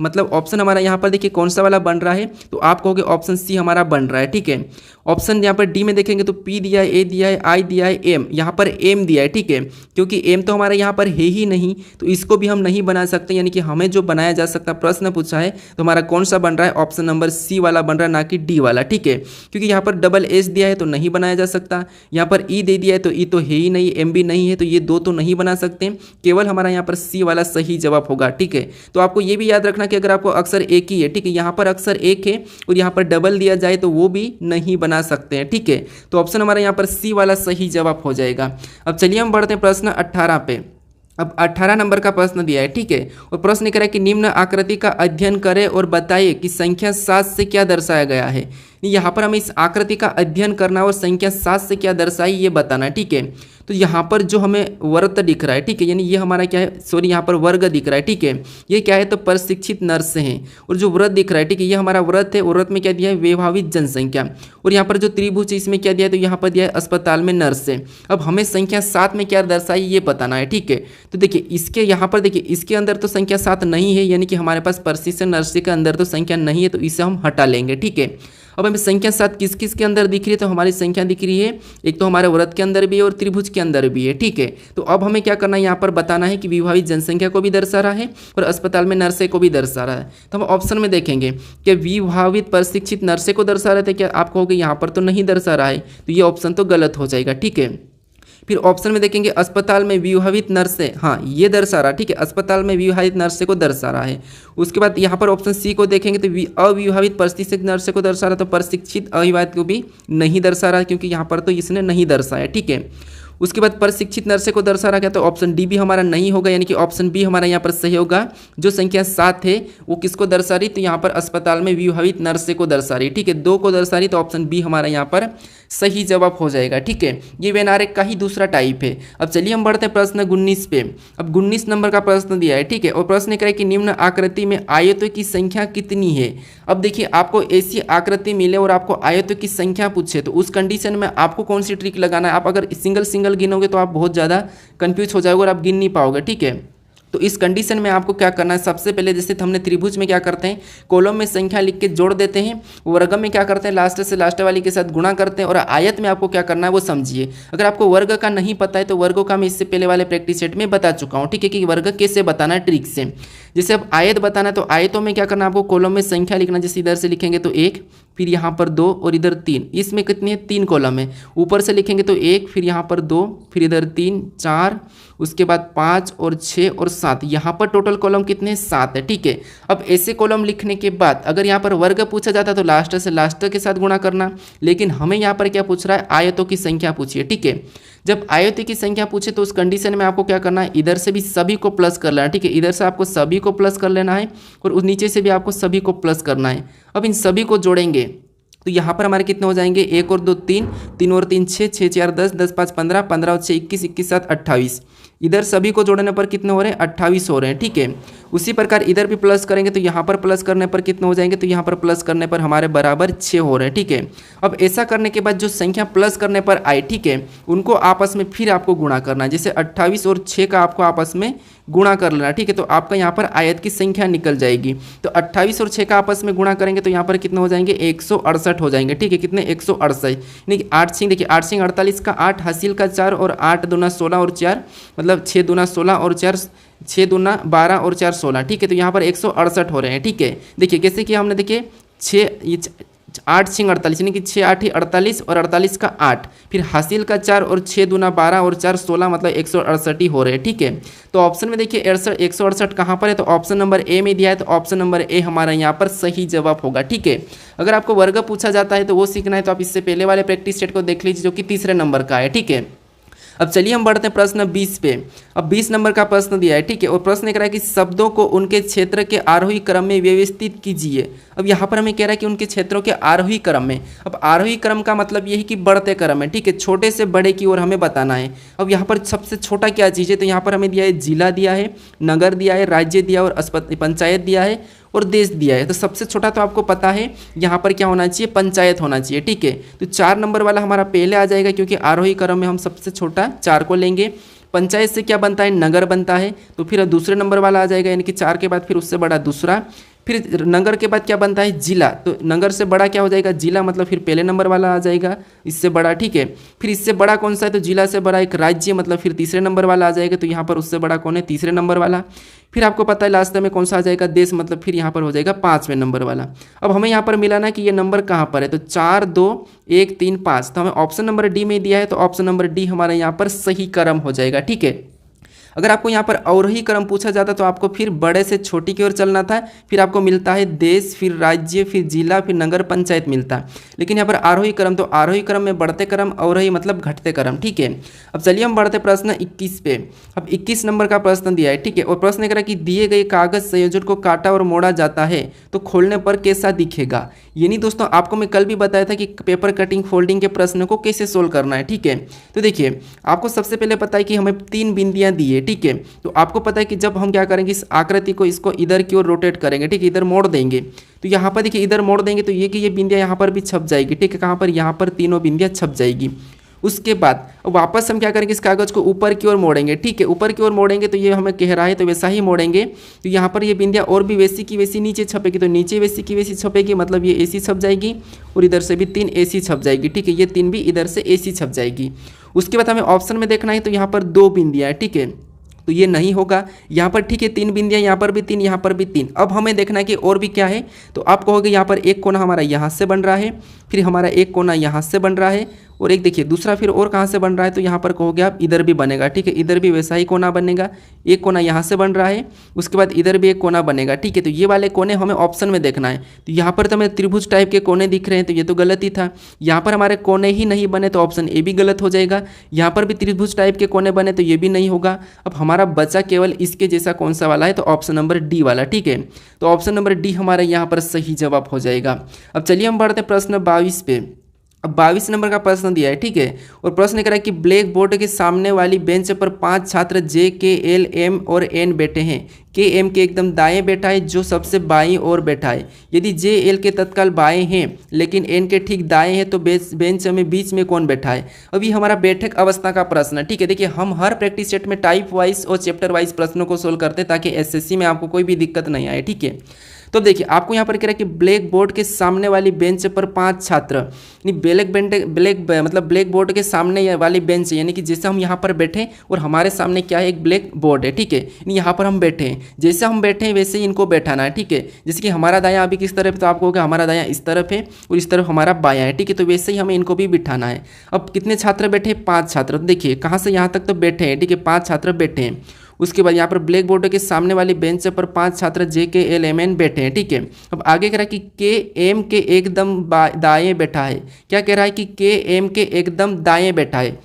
मतलब ऑप्शन हमारा यहाँ पर देखिए कौन सा वाला बन रहा है, तो आप कहोगे ऑप्शन सी हमारा बन रहा है। ठीक है, ऑप्शन यहाँ पर डी में देखेंगे तो पी दिया है, ए दिया है, आई दिया है, एम, यहाँ पर एम दिया है। ठीक है, क्योंकि एम तो हमारा यहाँ पर है ही नहीं, तो इसको भी हम नहीं बना सकते, यानी कि हमें जो बनाया जा सकता प्रश्न पूछा है तो हमारा कौन सा बन रहा है, ऑप्शन नंबर सी वाला बन रहा है, ना कि डी वाला। ठीक है, क्योंकि यहाँ पर डबल एस दिया है तो नहीं बनाया जा सकता, यहाँ पर ई दे दिया है तो ई तो है ही नहीं, एम भी नहीं है, तो ये दो तो नहीं बना सकते, केवल हमारा यहाँ पर सी वाला सही जवाब होगा। ठीक है, तो आपको ये भी याद रखना कि अगर आपको अक्सर एक ही है, ठीक है, यहाँ पर अक्सर एक है और यहाँ पर डबल दिया जाए तो वो भी नहीं बना सकते हैं। ठीक है, तो ऑप्शन हमारा यहाँ पर सी वाला सही जवाब हो जाएगा। अब चलिए हम बढ़ते हैं प्रश्न 18 पे। अब 18 नंबर का प्रश्न दिया है। ठीक है, और प्रश्न कह रहा है कि निम्न आकृति का अध्ययन करें और बताइए कि संख्या 7 से क्या दर्शाया गया है। यहाँ पर हमें इस आकृति का अध्ययन करना और संख्या 7 से क्या दर्शाई ये बताना है। ठीक है, तो यहाँ पर जो हमें वृत्त दिख रहा है, ठीक है, यानी ये हमारा क्या है, सॉरी यहाँ पर वर्ग दिख रहा है। ठीक है, ये क्या है तो प्रशिक्षित नर्स हैं, और जो वृत्त दिख रहा है, ठीक है, ये हमारा वृत्त है, वृत्त में क्या दिया है वैभाविक जनसंख्या, और यहाँ पर जो त्रिभुज है इसमें क्या दिया है तो यहाँ पर दिया है अस्पताल में नर्स है। अब हमें संख्या 7 में क्या दर्शाई ये बताना है। ठीक है, तो देखिए इसके यहाँ पर देखिए इसके अंदर तो संख्या 7 नहीं है, यानी कि हमारे पास प्रशिक्षित नर्स के अंदर तो संख्या नहीं है, तो इसे हम हटा लेंगे। ठीक है, अब हमें संख्या 7 किस किस के अंदर दिख रही है, तो हमारी संख्या दिख रही है एक तो हमारे वृत्त के अंदर भी है और त्रिभुज के अंदर भी है। ठीक है, तो अब हमें क्या करना है, यहाँ पर बताना है कि विभाजित जनसंख्या को भी दर्शा रहा है और अस्पताल में नर्से को भी दर्शा रहा है। तो हम ऑप्शन में देखेंगे कि विभाजित प्रशिक्षित नर्से को दर्शा रहे थे, क्या आप कहोगे यहाँ पर तो नहीं दर्शा रहा है, तो ये ऑप्शन तो गलत हो जाएगा। ठीक है, फिर ऑप्शन में देखेंगे अस्पताल में विवाहित नर्से, हाँ ये दर्शा रहा। ठीक है, अस्पताल में विवाहित नर्से को दर्शा रहा है। उसके बाद यहाँ पर ऑप्शन सी को देखेंगे तो अविवाहित प्रशिक्षित नर्से को दर्शा रहा, तो प्रशिक्षित अविवाहित को भी नहीं दर्शा रहा, क्योंकि यहाँ पर तो इसने नहीं दर्शाया। ठीक है, उसके बाद प्रशिक्षित नर्से को दर्शा रहा, क्या तो ऑप्शन डी भी हमारा नहीं होगा, यानी कि ऑप्शन बी हमारा यहाँ पर सही होगा। जो संख्या 7 है वो किसको दर्शा रही, तो यहाँ पर अस्पताल में विवाहित नर्से को दर्शा रही। ठीक है, 2 को दर्शा रही, तो ऑप्शन बी हमारा यहाँ पर सही जवाब हो जाएगा। ठीक है, ये वेन आरेख का ही दूसरा टाइप है। अब चलिए हम बढ़ते हैं प्रश्न 19 पे। अब 19 नंबर का प्रश्न दिया है। ठीक है, और प्रश्न कह रहा है कि निम्न आकृति में आयतों की संख्या कितनी है। अब देखिए आपको ऐसी आकृति मिले और आपको आयतों की संख्या पूछे, तो उस कंडीशन में आपको कौन सी ट्रिक लगाना है। आप अगर सिंगल सिंगल गिनोगे तो आप बहुत ज़्यादा कंफ्यूज हो जाओगे और आप गिन नहीं पाओगे। ठीक है, तो इस कंडीशन में आपको क्या करना है, सबसे पहले जैसे हमने त्रिभुज में क्या करते हैं, कॉलम में संख्या लिख के जोड़ देते हैं, वर्ग में क्या करते हैं लास्ट से लास्ट वाली के साथ गुणा करते हैं, और आयत में आपको क्या करना है वो समझिए। अगर आपको वर्ग का नहीं पता है तो वर्गों का मैं इससे पहले वाले प्रैक्टिस सेट में बता चुका हूँ। ठीक है, कि वर्ग कैसे बताना है ट्रिक से। जैसे अब आयत बताना है तो आयतों में क्या करना है आपको, कॉलम में संख्या लिखना, जैसे इधर से लिखेंगे तो 1, फिर यहाँ पर 2 और इधर 3, इसमें कितनी है 3 कॉलम है। ऊपर से लिखेंगे तो 1, फिर यहाँ पर 2, फिर इधर 3, 4, उसके बाद 5 और 6 और 7, यहाँ पर टोटल कॉलम कितने 7 है। ठीक है, अब ऐसे कॉलम लिखने के बाद अगर यहाँ पर वर्ग पूछा जाता तो लास्ट से लास्ट के साथ गुणा करना, लेकिन हमें यहाँ पर क्या पूछ रहा है, आयतों की संख्या पूछिए। ठीक है, जब आयतों की संख्या पूछे तो उस कंडीशन में आपको क्या करना है, इधर से भी सभी को प्लस कर लेना है। ठीक है, इधर से आपको सभी को प्लस कर लेना है और उस नीचे से भी आपको सभी को प्लस करना है। अब इन सभी को जोड़ेंगे तो यहाँ पर हमारे कितने हो जाएंगे, 1 और 2 3, 3 और 3 6, 6 4 10, 10 5 15, 15 और 6 21, 21 7 28। इधर सभी को जोड़ने पर कितने हो रहे हैं, 28 हो रहे हैं। ठीक है, उसी प्रकार इधर भी प्लस करेंगे तो यहाँ पर प्लस करने पर कितने हो जाएंगे, तो यहाँ पर प्लस करने पर हमारे बराबर 6 हो रहे हैं। ठीक है, अब ऐसा करने के बाद जो संख्या प्लस करने पर आई, ठीक है, उनको आपस में फिर आपको गुणा करना है। जैसे 28 और 6 का आपको आपस में गुणा कर लेना। ठीक है, तो आपका यहाँ पर आयत की संख्या निकल जाएगी। तो 28 और 6 का आपस में गुणा करेंगे तो यहाँ पर कितने हो जाएंगे, 168 हो जाएंगे। ठीक है, कितने 168, यानी कि 8 सिंह, देखिए 8 सिंह 48 का 8, हासिल का 4 और 8 दूना 16 और 4, मतलब 6 दूना 16 और 4, 6 दूना 12 और 4 16। ठीक है, तो यहाँ पर 168 हो रहे हैं। ठीक है, देखिए कैसे किया हमने, देखिए 8 सिंह 48, यानी कि 6 8 48 और 48 का 8, फिर हासिल का 4 और 6 दूना 12 और 4 16, मतलब 168 ही हो रहे हैं। ठीक है, तो ऑप्शन में देखिए 168 कहाँ पर है, तो ऑप्शन नंबर ए में दिया है, तो ऑप्शन नंबर ए हमारा यहाँ पर सही जवाब होगा। ठीक है, अगर आपको वर्ग पूछा जाता है तो वो सीखना है तो आप इससे पहले वाले प्रैक्टिस सेट को देख लीजिए जो कि तीसरे नंबर का है। ठीक है, अब चलिए हम बढ़ते हैं प्रश्न 20 पे। अब 20 नंबर का प्रश्न दिया है। ठीक है, और प्रश्न कह रहा है कि शब्दों को उनके क्षेत्र के आरोही क्रम में व्यवस्थित कीजिए। अब यहाँ पर हमें कह रहा है कि उनके क्षेत्रों के आरोही क्रम में। अब आरोही क्रम का मतलब यही कि बढ़ते क्रम है। ठीक है, छोटे से बड़े की ओर हमें बताना है। अब यहाँ पर सबसे छोटा क्या चीज़ है, तो यहाँ पर हमें दिया है जिला दिया है, नगर दिया है, राज्य दिया और पंचायत दिया है और देश दिया है। तो सबसे छोटा तो आपको पता है यहाँ पर क्या होना चाहिए, पंचायत होना चाहिए। ठीक है, तो 4 नंबर वाला हमारा पहले आ जाएगा क्योंकि आरोही क्रम में हम सबसे छोटा 4 को लेंगे। पंचायत से क्या बनता है, नगर बनता है, तो फिर दूसरे नंबर वाला आ जाएगा, यानी कि 4 के बाद फिर उससे बड़ा दूसरा, फिर नगर के बाद क्या बनता है, जिला, तो नगर से बड़ा क्या हो जाएगा, जिला, मतलब फिर पहले नंबर वाला आ जाएगा इससे बड़ा, ठीक है। फिर इससे बड़ा कौन सा है, तो जिला से बड़ा एक राज्य, मतलब फिर तीसरे नंबर वाला आ जाएगा, तो यहाँ पर उससे बड़ा कौन है, तीसरे नंबर वाला। फिर आपको पता है लास्ट में कौन सा आ जाएगा, देश, मतलब फिर यहाँ पर हो जाएगा 5वें नंबर वाला। अब हमें यहाँ पर मिलाना कि ये नंबर कहाँ पर है, तो 4 2 1 3 5, तो हमें ऑप्शन नंबर डी में दिया है, तो ऑप्शन नंबर डी हमारा यहाँ पर सही क्रम हो जाएगा, ठीक है। अगर आपको यहाँ पर अवरोही क्रम पूछा जाता तो आपको फिर बड़े से छोटी की ओर चलना था, फिर आपको मिलता है देश, फिर राज्य, फिर जिला, फिर नगर पंचायत मिलता है। लेकिन यहाँ पर आरोही क्रम, तो आरोही क्रम में बढ़ते क्रम, अवरोही मतलब घटते क्रम, ठीक है। अब चलिए हम बढ़ते प्रश्न 21 पे। अब 21 नंबर का प्रश्न दिया है, ठीक है। और प्रश्न कह रहा है कि दिए गए कागज संयोजन को काटा और मोड़ा जाता है तो खोलने पर कैसा दिखेगा। यानी दोस्तों आपको मैं कल भी बताया था कि पेपर कटिंग फोल्डिंग के प्रश्न को कैसे सोल्व करना है, ठीक है। तो देखिए आपको सबसे पहले पता है कि हमें 3 बिंदियां दी है, ठीक है। तो आपको पता है कि जब हम क्या करेंगे, इस आकृति को इसको इधर की ओर रोटेट करेंगे, ठीक है, इधर मोड़ देंगे, तो यहाँ पर देखिए इधर मोड़ देंगे तो ये बिंदियां यहाँ पर भी छप जाएगी, ठीक है। कहाँ पर, यहाँ पर तीनों बिंदियां छप जाएगी। उसके बाद वापस हम क्या करेंगे, इस कागज़ को ऊपर की ओर मोड़ेंगे, ठीक है। ऊपर की ओर मोड़ेंगे तो ये हमें कह रहा है तो वैसा ही मोड़ेंगे, तो यहाँ पर ये बिंदियाँ और भी वैसी की वैसी नीचे छपेगी, तो नीचे वैसी की वैसी छपेगी, मतलब ये ऐसी छप जाएगी और इधर से भी 3 ऐसी छप जाएगी, ठीक है। ये 3 भी इधर से ऐसी छप जाएगी। उसके बाद हमें ऑप्शन में देखना है, तो यहाँ पर 2 बिंदियाँ है, ठीक है, तो ये नहीं होगा यहाँ पर, ठीक है। 3 बिंदियाँ, यहाँ पर भी 3, यहाँ पर भी 3। अब हमें देखना है कि और भी क्या है, तो आप कहोगे यहाँ पर एक कोना हमारा यहाँ से बन रहा है, फिर हमारा एक कोना यहाँ से बन रहा है, और एक देखिए दूसरा फिर और कहाँ से बन रहा है, तो यहाँ पर कहोगे आप इधर भी बनेगा, ठीक है। इधर भी वैसा ही कोना बनेगा, एक कोना यहाँ से बन रहा है, उसके बाद इधर भी एक कोना बनेगा, ठीक है। तो ये वाले कोने हमें ऑप्शन में देखना है। तो यहाँ पर तो हमें त्रिभुज टाइप के कोने दिख रहे हैं, तो ये तो गलत ही था। यहाँ पर हमारे कोने ही नहीं बने तो ऑप्शन ए भी गलत हो जाएगा। यहाँ पर भी त्रिभुज टाइप के कोने बने तो ये भी नहीं होगा। अब हमारा बचा केवल इसके जैसा कौन सा वाला है, तो ऑप्शन नंबर डी वाला, ठीक है। तो ऑप्शन नंबर डी हमारा यहाँ पर सही जवाब हो जाएगा। अब चलिए हम बढ़ते प्रश्न 22 पे। अब 22 नंबर का प्रश्न दिया है, ठीक है। और प्रश्न कह रहा है कि ब्लैक बोर्ड के सामने वाली बेंच पर 5 छात्र जे, के, एल, एम और एन बैठे हैं। के एम के एकदम दाएं बैठा है, जो सबसे बाईं ओर बैठा है। यदि जे एल के तत्काल बाएं हैं लेकिन एन के ठीक दाएं हैं तो बेंच में बीच में कौन बैठा है। अभी हमारा बैठक अवस्था का प्रश्न है, ठीक है। देखिए हम हर प्रैक्टिस सेट में टाइप वाइज और चैप्टर वाइज प्रश्नों को सोल्व करते हैं ताकि एसएससी में आपको कोई भी दिक्कत नहीं आए, ठीक है। तो देखिए आपको यहाँ पर कह रहा है कि ब्लैक बोर्ड के सामने वाली बेंच पर 5 छात्र, यानी ब्लैक बोर्ड के सामने वाली बेंच, यानी कि जैसे हम यहाँ पर बैठे और हमारे सामने क्या है, एक ब्लैक बोर्ड है, ठीक है। यहाँ पर हम बैठे हैं, जैसे हम बैठे हैं वैसे ही इनको बैठाना है, ठीक है। जैसे कि हमारा दायां अभी किस तरफ है, तो आपको होगा हमारा दायां इस तरफ है और इस तरफ हमारा बायां है, ठीक है। तो वैसे ही हमें इनको भी बिठाना है। अब कितने छात्र बैठे, 5 छात्र। तो देखिए कहाँ से यहाँ तक तो बैठे हैं, ठीक है, 5 छात्र बैठे हैं। उसके बाद यहाँ पर ब्लैक बोर्ड के सामने वाली बेंच पर 5 छात्र जे, के, एल, एम, एन बैठे हैं, ठीक है। अब आगे कह रहा है कि के एम के एकदम दाएं बैठा है। क्या कह रहा है कि के एम के एकदम दाएं बैठा है,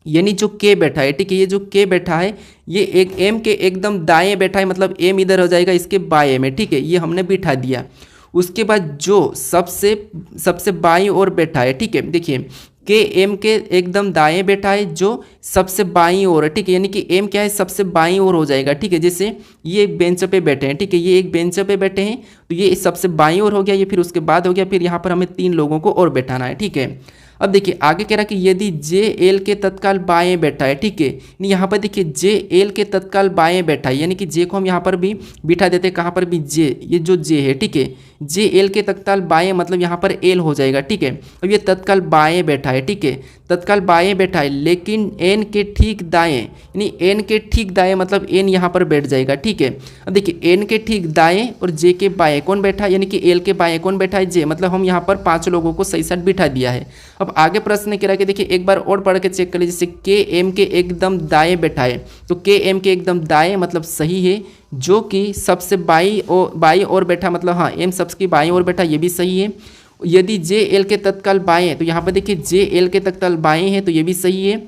यानी जो के बैठा है, ठीक है, ये जो के बैठा है ये एक एम के एकदम दाएं बैठा है, मतलब एम इधर हो जाएगा इसके बाएं में, ठीक है, ये हमने बिठा दिया। उसके बाद जो सबसे बाईं ओर बैठा है, ठीक है, देखिए के एम के एकदम दाएं बैठा है जो सबसे बाईं ओर है, ठीक है, यानी कि एम क्या है, सबसे बाईं ओर हो जाएगा, ठीक है। जैसे ये एक बेंच पे बैठे हैं, ठीक है, ये एक बेंच पे बैठे हैं तो ये सबसे बाईं ओर हो गया, ये फिर उसके बाद हो गया, फिर यहाँ पर हमें 3 लोगों को और बैठाना है, ठीक है। अब देखिए आगे कह रहा कि यदि जे एल के तत्काल बाएं बैठा है, ठीक है, यहाँ पर देखिए जे एल के तत्काल बाएं बैठा है, यानी कि जे को हम यहाँ पर भी बिठा देते हैं, कहाँ पर भी जे, ये जो जे है, ठीक है, जे एल के तत्काल बाएं मतलब यहाँ पर एल हो जाएगा, ठीक है। अब ये तत्काल बाएं बैठा है, ठीक है, तत्काल बाएं बैठा है, लेकिन एन के ठीक दाएं, यानी एन के ठीक दाएं मतलब एन यहाँ पर बैठ जाएगा, ठीक है। अब देखिए एन के ठीक दाएं और जे के बाएं कौन बैठा है, यानी कि एल के बाएं कौन बैठा है, जे, मतलब हम यहाँ पर 5 लोगों को सही साथ बिठा दिया है। अब आगे प्रश्न कह रहा है कि देखिए एक बार और पढ़ के चेक कर लीजिए, जैसे के एम के एकदम दाएं बैठा है, तो के एम के एकदम दाएं मतलब सही है, जो कि सबसे बाईं ओर बैठा, मतलब हाँ एम सबकी बाईं ओर बैठा, ये भी सही है। यदि जे एल के तत्काल बाएं है तो यहाँ पर देखिए जे एल के तत्काल बाएं है तो ये भी सही है,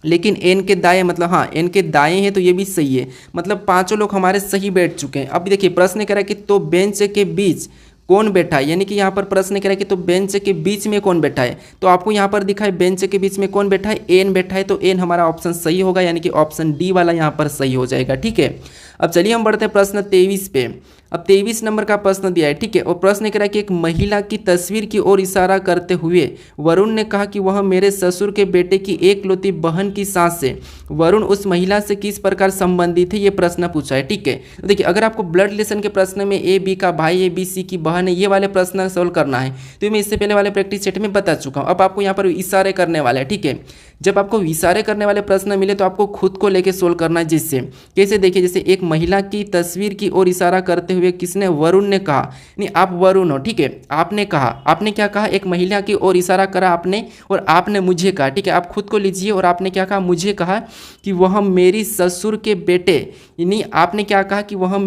लेकिन एन के दाएं मतलब हाँ एन के दाएं है तो ये भी सही है, मतलब 5 लोग हमारे सही बैठ चुके हैं। अब देखिए प्रश्न कह रहा है कि तो बेंच के बीच कौन बैठा है, यानी कि यहाँ पर प्रश्न कह रहा है कि तो बेंच के बीच में कौन बैठा है, तो आपको यहाँ पर दिखा है बेंच के बीच में कौन बैठा है, एन बैठा है, तो एन हमारा ऑप्शन सही होगा, यानी कि ऑप्शन डी वाला यहाँ पर सही हो जाएगा, ठीक है। अब चलिए हम बढ़ते हैं प्रश्न 23 पे। अब 23 नंबर का प्रश्न दिया है, ठीक है। और प्रश्न कह रहा है कि एक महिला की तस्वीर की ओर इशारा करते हुए वरुण ने कहा कि वह मेरे ससुर के बेटे की एकलौती बहन की सास से वरुण उस महिला से किस प्रकार संबंधित है, ये प्रश्न पूछा है, ठीक है। तो देखिए, अगर आपको ब्लड रिलेशन के प्रश्न में ए बी का भाई है, बी सी की बहन है, ये वाले प्रश्न सोल्व करना है तो मैं इससे पहले वाले प्रैक्टिस सेट में बता चुका हूँ। अब आपको यहाँ पर इशारे करने वाला है, ठीक है। जब आपको इशारे करने वाले प्रश्न मिले तो आपको खुद को लेके सोल्व करना है। जिससे कैसे, देखिए, जैसे एक महिला की तस्वीर की ओर इशारा करते हुए किसने, वरुण ने कहा, नहीं आप वरुण हो, ठीक है। आपने कहा, आपने क्या कहा, एक महिला की ओर इशारा करा आपने और आपने मुझे कहा, ठीक है। आप खुद को लीजिए और आपने क्या कहा, मुझे कहा कि वह मेरी ससुर के बेटे, यानी आपने क्या कहा कि वह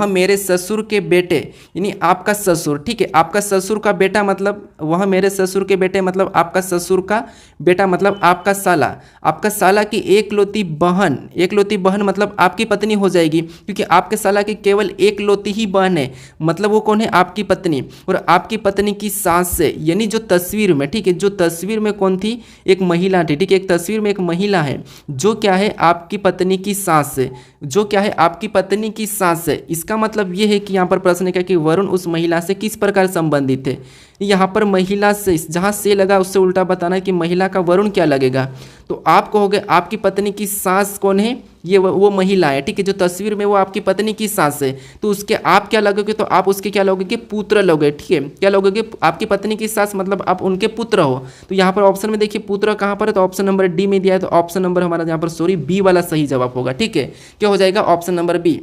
मेरे ससुर के बेटे, यानी आपका ससुर, ठीक है। आपका ससुर का बेटा मतलब वह मेरे ससुर के बेटे मतलब आपका ससुर का बेटा मतलब आपका साला की एकलौती बहन मतलब आपकी पत्नी हो जाएगी, क्योंकि आपके साला की केवल एकलौती ही बहन है, मतलब वो कौन है, आपकी पत्नी। और आपकी पत्नी की सास से, यानी जो तस्वीर में, ठीक है, जो तस्वीर में कौन थी, एक महिला थी, ठीक है। एक तस्वीर में एक महिला है जो क्या है, आपकी पत्नी की सास से, जो क्या है, आपकी पत्नी की सास से। इसका मतलब ये है कि यहाँ पर प्रश्न क्या कि वरुण उस महिला से किस प्रकार संबंधित है। यहाँ पर महिला से, जहाँ से लगा उससे उल्टा बताना है कि महिला का वरुण क्या लगेगा। तो आप कहोगे आपकी पत्नी की सास कौन है, ये वो महिला है, ठीक है। जो तस्वीर में वो आपकी पत्नी की सास है, तो उसके आप क्या लगोगे, तो आप उसके क्या लोगे, पुत्र लोगे, ठीक है। क्या लोगे, आपकी पत्नी की सास मतलब आप उनके पुत्र हो। तो यहाँ पर ऑप्शन में देखिए पुत्र कहाँ पर है, तो ऑप्शन नंबर डी में दिया है, तो ऑप्शन नंबर हमारा यहाँ पर बी वाला सही जवाब होगा, ठीक है। क्या हो जाएगा, ऑप्शन नंबर बी।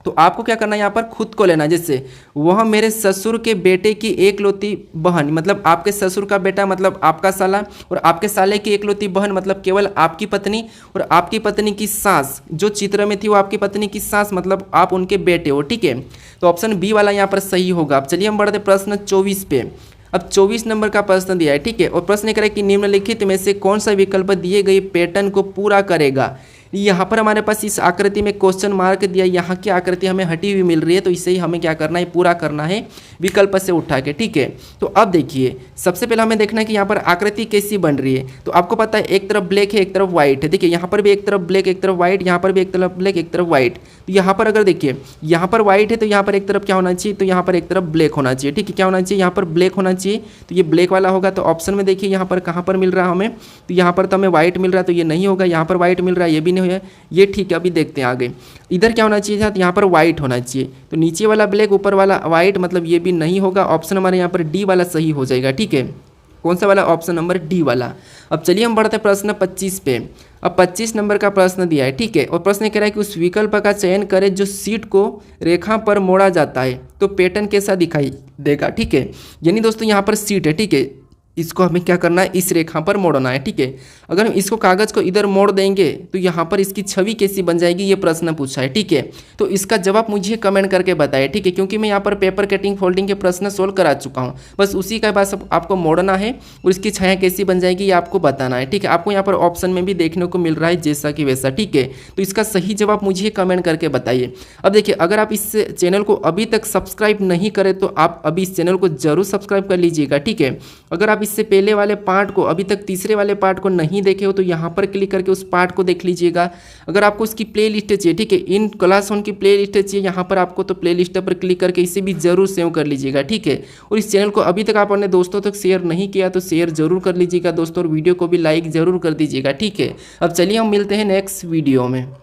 तो आपको क्या करना है, यहाँ पर खुद को लेना, जिससे वह मेरे ससुर के बेटे की एकलौती बहन मतलब आपके ससुर का बेटा मतलब आपका साला, और आपके साले की एकलौती बहन मतलब केवल आपकी पत्नी, और आपकी पत्नी की सास जो चित्र में थी वो आपकी पत्नी की सास मतलब आप उनके बेटे हो, ठीक है। तो ऑप्शन बी वाला यहाँ पर सही होगा। अब चलिए हम बढ़ते प्रश्न 24 पे। अब 24 नंबर का प्रश्न दिया है, ठीक है। और प्रश्न करें कि निम्नलिखित में से कौन सा विकल्प दिए गए पैटर्न को पूरा करेगा। यहाँ पर हमारे पास इस आकृति में क्वेश्चन मार्क दिया, यहाँ की आकृति हमें हटी हुई मिल रही है, तो इसे ही हमें क्या करना है, पूरा करना है विकल्प से उठा के, ठीक है। तो अब देखिए, सबसे पहले हमें देखना है कि यहाँ पर आकृति कैसी बन रही है। तो आपको पता है एक तरफ ब्लैक है एक तरफ व्हाइट है, देखिए यहाँ पर भी एक तरफ ब्लैक एक तरफ व्हाइट, यहाँ पर भी एक तरफ ब्लैक एक तरफ व्हाइट। तो यहाँ पर अगर देखिए यहाँ पर व्हाइट है तो यहाँ पर एक तरफ क्या होना चाहिए, तो यहाँ पर एक तरफ ब्लैक होना चाहिए, ठीक है। क्या होना चाहिए, यहाँ पर ब्लैक होना चाहिए, तो ये ब्लैक वाला होगा। तो ऑप्शन में देखिए यहाँ पर कहाँ पर मिल रहा है हमें, तो यहाँ पर तो हमें व्हाइट मिल रहा है, तो ये नहीं होगा। यहाँ पर व्हाइट मिल रहा है, ये भी नहीं है, ये ठीक है। अभी देखते हैं आगे, इधर क्या होना चाहिए, तो यहाँ पर व्हाइट होना चाहिए, तो नीचे वाला ब्लैक ऊपर वाला व्हाइट, मतलब ये भी नहीं होगा। ऑप्शन हमारे यहाँ पर डी वाला सही हो जाएगा, ठीक है। कौन सा वाला, ऑप्शन नंबर डी वाला। अब चलिए हम बढ़ते हैं प्रश्न 25 पे। अब 25 नंबर का प्रश्न दिया है, ठीक है। और प्रश्न कह रहा है कि उस विकल्प का चयन करें जो सीट को रेखा पर मोड़ा जाता है तो पैटर्न कैसा दिखाई देगा, ठीक है। यानी दोस्तों यहाँ पर सीट है, ठीक है, इसको हमें क्या करना है, इस रेखा पर मोड़ना है, ठीक है। अगर हम इसको कागज़ को इधर मोड़ देंगे तो यहाँ पर इसकी छवि कैसी बन जाएगी, ये प्रश्न पूछा है, ठीक है। तो इसका जवाब मुझे कमेंट करके बताएं, ठीक है, क्योंकि मैं यहाँ पर पेपर कटिंग फोल्डिंग के प्रश्न सोल्व करा चुका हूँ। बस उसी का बस आपको मोड़ना है और इसकी छाया कैसी बन जाएगी ये आपको बताना है, ठीक है। आपको यहाँ पर ऑप्शन में भी देखने को मिल रहा है जैसा कि वैसा, ठीक है। तो इसका सही जवाब मुझे कमेंट करके बताइए। अब देखिए, अगर आप इस चैनल को अभी तक सब्सक्राइब नहीं करें तो आप अभी इस चैनल को जरूर सब्सक्राइब कर लीजिएगा, ठीक है। अगर आप इससे पहले वाले पार्ट को, अभी तक तीसरे वाले पार्ट को नहीं देखे हो तो यहाँ पर क्लिक करके उस पार्ट को देख लीजिएगा। अगर आपको इसकी प्ले लिस्ट चाहिए, ठीक है, इन क्लास 1 की प्ले लिस्ट चाहिए यहाँ पर आपको, तो प्ले लिस्ट पर क्लिक करके इसे भी जरूर सेव कर लीजिएगा, ठीक है। और इस चैनल को अभी तक आप अपने दोस्तों तक शेयर नहीं किया तो शेयर जरूर कर लीजिएगा दोस्तों, और वीडियो को भी लाइक जरूर कर दीजिएगा, ठीक है। अब चलिए हम मिलते हैं नेक्स्ट वीडियो में।